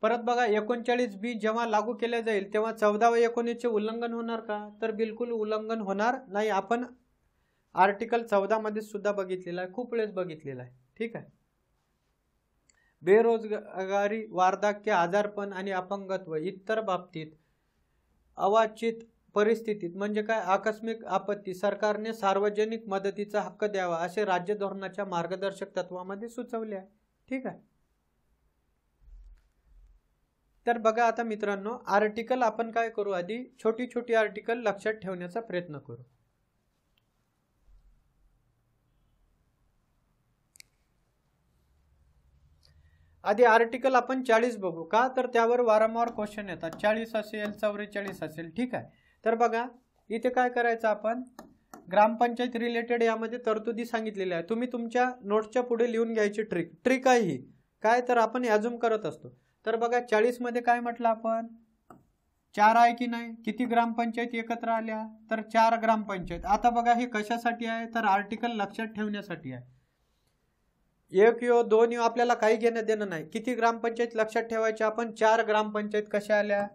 परत बघा 39B जेव्हा लागू केले जाईल तेव्हा 14 व 19 चे उल्लंघन होणार का तर बिलकुल उल्लंघन होणार नाही. आपण आर्टिकल 14 मध्ये सुद्धा बघितलेला आहे, खूप वेळेस बघितलेला आहे. ठीक आहे. बेरोजगारी, वार्धक्य, आजारपण आणि अपंगत्व इतर बाबतीत अवांछित परिस्थितीत म्हणजे काय आकस्मिक आपत्ती सरकारने सार्वजनिक मदतीचा हक्क द्यावा असे राज्य धोरणाच्या मार्गदर्शक तत्वामध्ये सुचवले आहे. ठीक आहे. तर बघा आता मित्रांनो आर्टिकल आपण काय करू, आधी छोटी छोटी आर्टिकल लक्षात ठेवण्याचा प्रयत्न करू. आधी आर्टिकल आपण 40 बघू का तर त्यावर वारंवार क्वेश्चन येतात. 40 असेल, 44 असेल. ठीक आहे. तर बघा इथे काय करायचं आपण ग्रामपंचायत रिलेटेड यामध्ये तरतुदी सांगितलेल्या आहे. तुम्ही तुमच्या नोट्सच्या पुढे लिहून घ्यायची ट्रिक आहे ही. काय तर आपण ॲझ्युम करत असतो. तर बघा 40 मध्ये काय म्हटलं आपण, 4 आहे की नाही, किती ग्रामपंचायत एकत्र आल्या, तर 4 ग्रामपंचायत. आता बघा हे कशासाठी आहे, तर आर्टिकल लक्षात ठेवण्यासाठी आहे. 1 यो 2 यो आपल्याला काही घेणं देणं नाही. किती ग्रामपंचायत लक्षात ठेवायचे आपण, 4 ग्रामपंचायत कशा आल्या,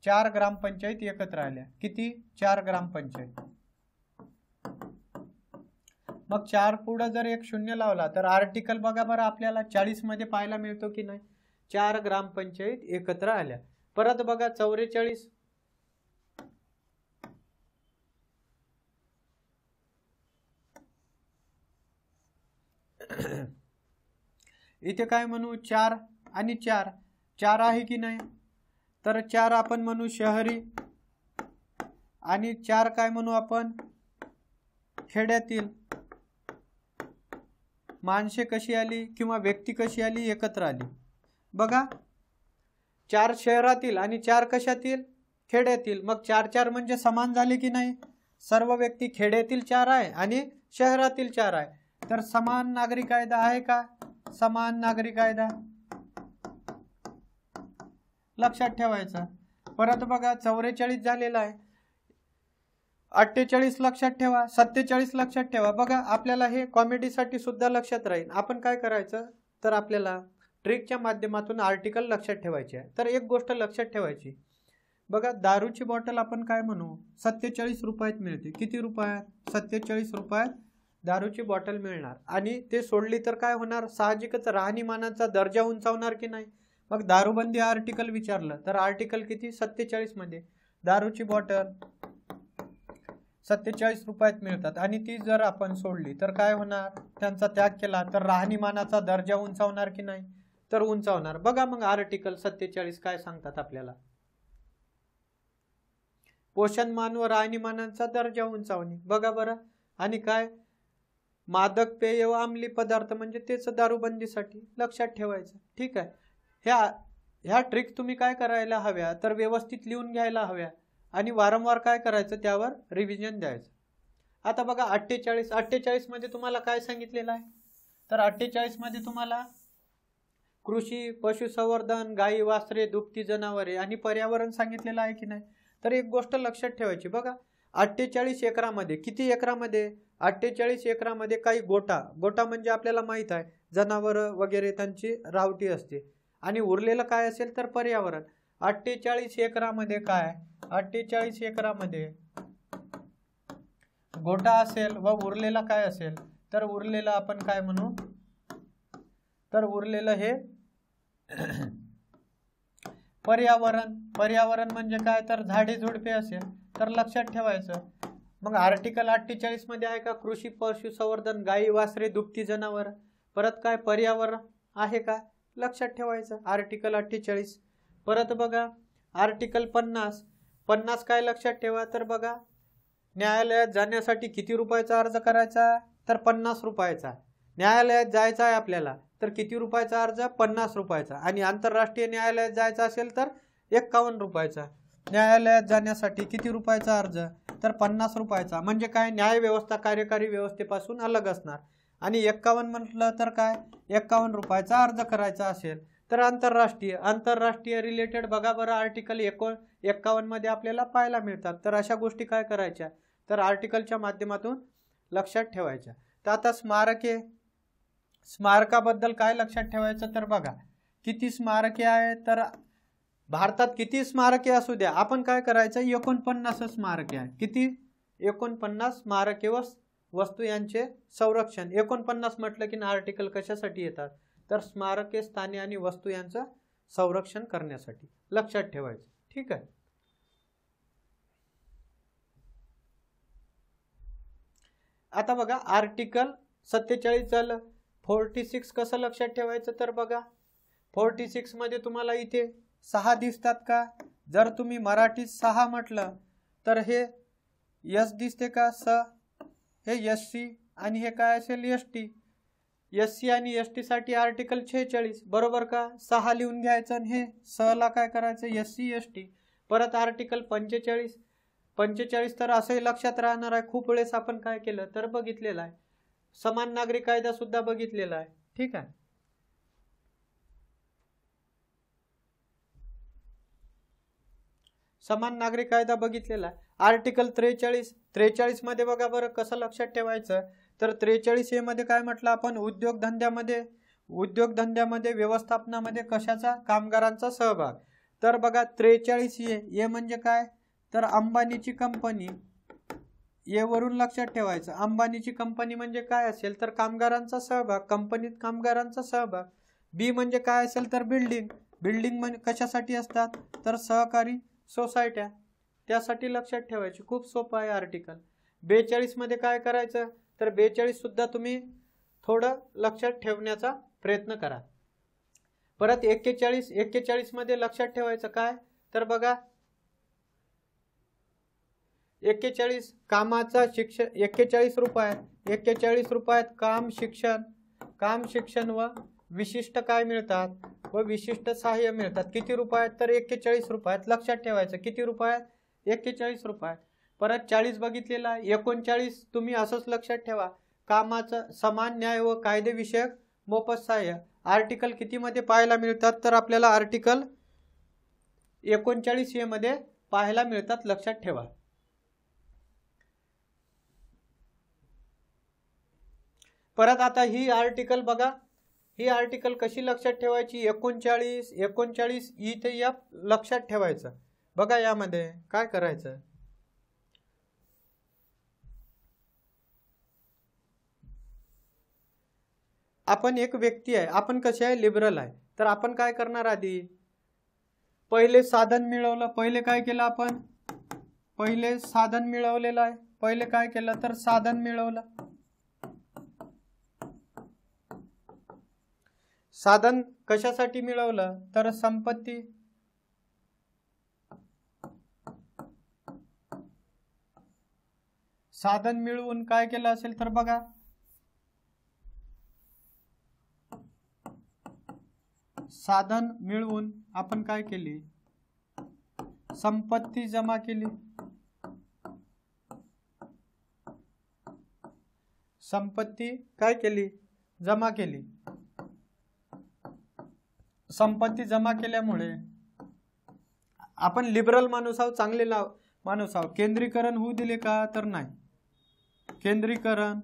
4 ग्रामपंचायत एकत्र आल्या. किती, 4 ग्रामपंचायत. मग 4 पुढे जर 1 0 लावला तर आर्टिकल बघा बरं आपल्याला 40 मध्ये पाहायला मिळतो की नाही, 4 ग्रामपंचायत एकत्र आल्या. परत बघा 44, इथे काय म्हणू, 4 आणि 4, 4 आहे की नाही, तर 4 आपण म्हणू शहरी आणि 4 काय म्हणू आपण खेड्यातील. माणसे कशी आली किंवा व्यक्ती कशी आली, एकत्र आली. बघा 4 शहरातील आणि 4 कशातील, खेड्यातील. मग 4 4 म्हणजे समान झाले की नाही, सर्व व्यक्ती खेड्यातील 4 आहे आणि शहरातील 4 आहे. तर समान नागरी कायदा आहे का, समान नागरी कायदा लक्षात ठेवायचा. परत बघा 44 झालेला आहे, 48 लक्षात ठेवा, 47 लक्षात ठेवा. बघा आपल्याला हे कॉमेडीसाठी सुद्धा लक्षात राहील. आपण काय करायचं, तर आपल्याला ट्रिकच्या माध्यमातून आर्टिकल लक्षात ठेवायचे आहे. तर एक गोष्ट लक्षात ठेवायची, बघा दारूची बॉटल आपण काय म्हणू 47 रुपयात मिळते. किती रुपयात, 47 रुपयात दारूची बॉटल मिळणार. आणि ते सोडली तर काय होणार, साहजिकच राहणीमानाचा दर्जा उंचावणार की नाही. मग दारूबंदी आर्टिकल विचारलं तर आर्टिकल किती, 47 मध्ये दारूची बॉटल 47 रुपयात मिळतात आणि ती जर आपण सोडली तर काय होणार, त्यांचा त्याग केला तर राहणीमानाचा दर्जा उंचावणार की नाही, तर उंचावणार. बघा मग आर्टिकल 47 काय सांगतात आपल्याला, पोषणमान व राहणीमानाचा दर्जा उंचावणे. बघा बरं, आणि काय मादक पेय व अंमली पदार्थ म्हणजे तेच दारूबंदीसाठी लक्षात ठेवायचं. ठीक आहे. ह्या ट्रिक तुम्ही काय करायला हव्या, तर व्यवस्थित लिहून घ्यायला हव्या आणि वारंवार काय करायचं, त्यावर रिव्हिजन द्यायचं. आता बघा 48 मध्ये तुम्हाला काय सांगितलेलं आहे, तर 48 मध्ये तुम्हाला कृषी, पशुसंवर्धन, गायी वासरे, दुभती जनावरे आणि पर्यावरण सांगितलेलं आहे की नाही. तर एक गोष्ट लक्षात ठेवायची, बघा 48 एकरामध्ये किती एकरामध्ये, 48 एकरामध्ये काही गोटा म्हणजे आपल्याला माहित आहे जनावरं वगैरे त्यांची रावटी असते आणि उरलेलं काय असेल तर पर्यावरण. 48 एकरामध्ये काय, 48 एकरामध्ये गोटा असेल व उरलेला काय असेल, तर उरलेलं आपण काय म्हणू, तर उरलेलं हे पर्यावरण म्हणजे काय, तर झाडे झुडपे असेल तर लक्षात ठेवायचं. मग आर्टिकल 48 मध्ये आहे का कृषी, पशुसंवर्धन, गायी वासरे, दुभती जनावर, परत काय पर्यावरण आहे का, लक्षात ठेवायचं आर्टिकल 48. परत बघा आर्टिकल 50 काय लक्षात ठेवा, तर बघा न्यायालयात जाण्यासाठी किती रुपयाचा अर्ज करायचा, तर 50 रुपयाचा. न्यायालयात जायचं आहे आपल्याला तर किती रुपयाचा अर्ज, 50 रुपयाचा. आणि आंतरराष्ट्रीय न्यायालयात जायचं असेल तर 51 रुपयाचा. न्यायालयात जाण्यासाठी किती रुपयाचा अर्ज, तर 50 रुपयाचा. म्हणजे काय, न्याय व्यवस्था कार्यकारी व्यवस्थेपासून अलग असणार. आणि 51 म्हटलं तर काय, 51 रुपयाचा अर्ज करायचा असेल तर आंतरराष्ट्रीय रिलेटेड बघा बरं आर्टिकल 51 मध्ये आपल्याला पाहायला मिळतात. तर अशा गोष्टी काय करायच्या, तर आर्टिकलच्या माध्यमातून लक्षात ठेवायच्या. तर आता स्मारकाबद्दल काय लक्षात ठेवायचं, तर बघा किती स्मारके आहे, तर भारतात किती स्मारके असू द्या, आपण काय करायचं 49 स्मारके आहे. किती, 49 स्मारके व वस्तू यांचे संरक्षण. 49 म्हटलं की आर्टिकल कशासाठी येतात, तर स्मारके, स्थाने आणि वस्तू यांचं संरक्षण करण्यासाठी लक्षात ठेवायचं. ठीक आहे. आता बघा आर्टिकल 47 झालं. 46 कसं लक्षात ठेवायचं, तर बघा 46 मध्ये तुम्हाला इथे 6 दिसतात का, जर तुम्ही मराठीत 6 म्हटलं तर हे यस दिसते का, हे एससी आणि हे काय असेल एसटी. एससी आणि एसटी साठी आर्टिकल 46 बरोबर का, 6 लिहून घ्यायचं आणि हे 6 ला काय करायचं एससी एसटी. परत आर्टिकल 45 45 तर असंही लक्षात राहणार आहे, खूप वेळेस आपण काय केलं तर बघितलेलं आहे. समान नागरी कायदा सुद्धा बघितलेला आहे. ठीक आहे. समान नागरी कायदा बघितलेला आहे. आर्टिकल 43 मध्ये बघा बरं कसं लक्षात ठेवायचं. तर 43A मध्ये काय म्हटलं आपण, उद्योगधंद्यामध्ये व्यवस्थापनामध्ये कशाचा, कामगारांचा सहभाग. तर बघा 43A म्हणजे काय, तर अंबानीची कंपनी. ए वरून लक्षात ठेवायचं, अंबानीची कंपनी म्हणजे काय असेल तर कामगारांचा सहभाग, कंपनीत कामगारांचा सहभाग. बी म्हणजे काय असेल तर बिल्डिंग म्हणजे कशासाठी असतात तर सहकारी सोसायट्या, त्यासाठी लक्षात ठेवायची. खूप सोपं आहे आर्टिकल. 42 मध्ये काय करायचं तर 42 सुद्धा तुम्ही थोडं लक्षात ठेवण्याचा प्रयत्न करा. परत 41 मध्ये लक्षात ठेवायचं काय तर बघा 41 कामाचा शिक्षण, 41 रुपयात काम शिक्षण व विशिष्ट काय मिळतात व विशिष्ट सहाय्य मिळतात. किती रुपयात तर 41 रुपयात. लक्षात ठेवायचं किती रुपयात, 41 रुपयात. परत 40 बघितलेला आहे. 39 तुम्ही असंच लक्षात ठेवा, कामाचं समान न्याय व कायदेविषयक मोफत सहाय्य. आर्टिकल किती मध्ये पाहायला मिळतात तर आपल्याला आर्टिकल 39A मध्ये पाहायला मिळतात. लक्षात ठेवा. परत आता ही आर्टिकल बघा, ही आर्टिकल कशी लक्षात ठेवायची, 39 ई ते एफ लक्षात ठेवायचं. बघा यामध्ये काय करायचं, आपण एक व्यक्ती आहे, आपण कसे आहे लिबरल आहे, तर आपण काय करणार आधी पहिले साधन मिळवलं. पहिले काय केलं आपण, पहिले साधन मिळवलेलं आहे. पहिले काय केलं तर साधन मिळवलं. साधन कशासाठी मिळवलं तर संपत्ती. साधन मिळवून काय केलं असेल तर बघा साधन मिळवून आपण काय केली, संपत्ती जमा केली. संपत्ती काय केली, जमा केली. संपत्ती जमा केल्यामुळे आपण लिबरल माणूस आहोत, चांगले माणूस आहोत. केंद्रीकरण होऊ दिले का तर नाही, केंद्रीकरण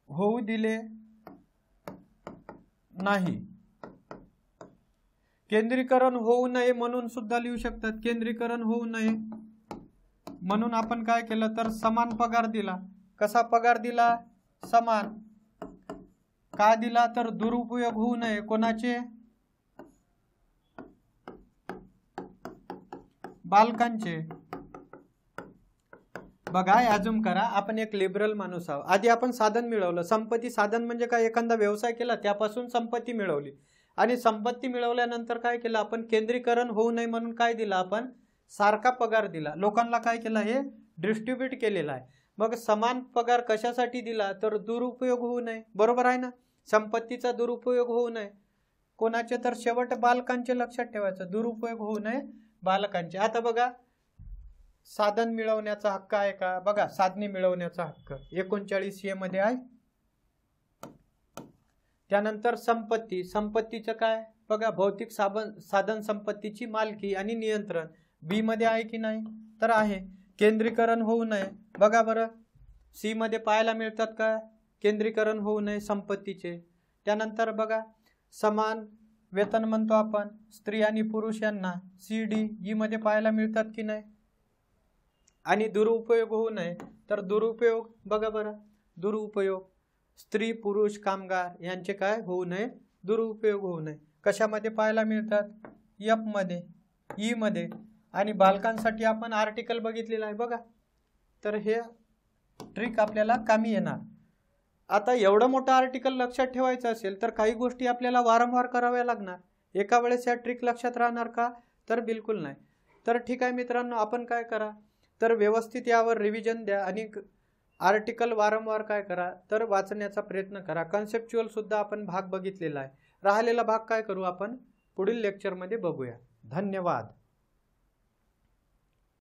होऊ दिले नाही. केंद्रीकरण होऊ नये म्हणून सुद्धा लिहू शकतात. केंद्रीकरण होऊ नये म्हणून आपण काय केलं तर समान पगार दिला. कसा पगार दिला, समान. का दिला तर दुरुपयोग होऊ नये कोणाचे, बालकांचे. बघा अजूम करा, आपण एक लिबरल माणूस आहोत. आधी आपण साधन मिळवलं. संपत्ती साधन म्हणजे काय, एखादा व्यवसाय केला त्यापासून संपत्ती मिळवली. आणि संपत्ती मिळवल्यानंतर काय केलं आपण, केंद्रीकरण होऊ नये म्हणून काय दिला आपण, सारखा पगार दिला. लोकांना काय केलं, हे डिस्ट्रीब्यूट केलेलं आहे. मग समान पगार कशासाठी दिला तर दुरुपयोग होऊ नये. बरोबर आहे ना, संपत्तीचा दुरुपयोग होऊ नये कोणाचे तर शेवट बालकांचे. लक्षात ठेवायचं, दुरुपयोग होऊ नये बालकांचे. आता बघा साधन मिळवण्याचा हक्क आहे का, बघा साधने मिळवण्याचा हक्क 39A मध्ये आहे. त्यानंतर संपत्ती, संपत्तीचं काय बघा, भौतिक साधन संपत्तीची मालकी आणि नियंत्रण बी मध्ये आहे की नाही तर आहे. केंद्रीकरण होऊ नये, बघा बरं सी मध्ये पाहायला मिळतात का, केंद्रीकरण होऊ नये संपत्तीचे. त्यानंतर बघा समान वेतन म्हणतो आपण स्त्री आणि पुरुष यांना, सी डी ई मध्ये पाहायला मिळतात की नाही. आणि दुरुपयोग होऊ नये तर दुरुपयोग, बघा बरं दुरुपयोग स्त्री पुरुष कामगार यांचे काय होऊ नये, दुरुपयोग होऊ नये. कशामध्ये पाहायला मिळतात, एफ मध्ये, ई मध्ये. आणि बालकांसाठी आपण आर्टिकल बघितलेला आहे बघा, तर हे ट्रिक आपल्याला कामी येणार. आता एवढं मोठं आर्टिकल लक्षात ठेवायचं असेल तर काही गोष्टी आपल्याला वारंवार कराव्या लागणार. एका वेळेस या ट्रिक लक्षात राहणार का तर बिलकुल नाही. तर ठीक आहे मित्रांनो, आपण काय करा तर व्यवस्थित यावर रिव्हिजन द्या आणि आर्टिकल वारंवार काय करा तर वाचण्याचा प्रयत्न करा. कन्सेप्च्युअल सुद्धा आपण भाग बघितलेला आहे. राहिलेला भाग काय करू आपण पुढील लेक्चरमध्ये बघूया. धन्यवाद.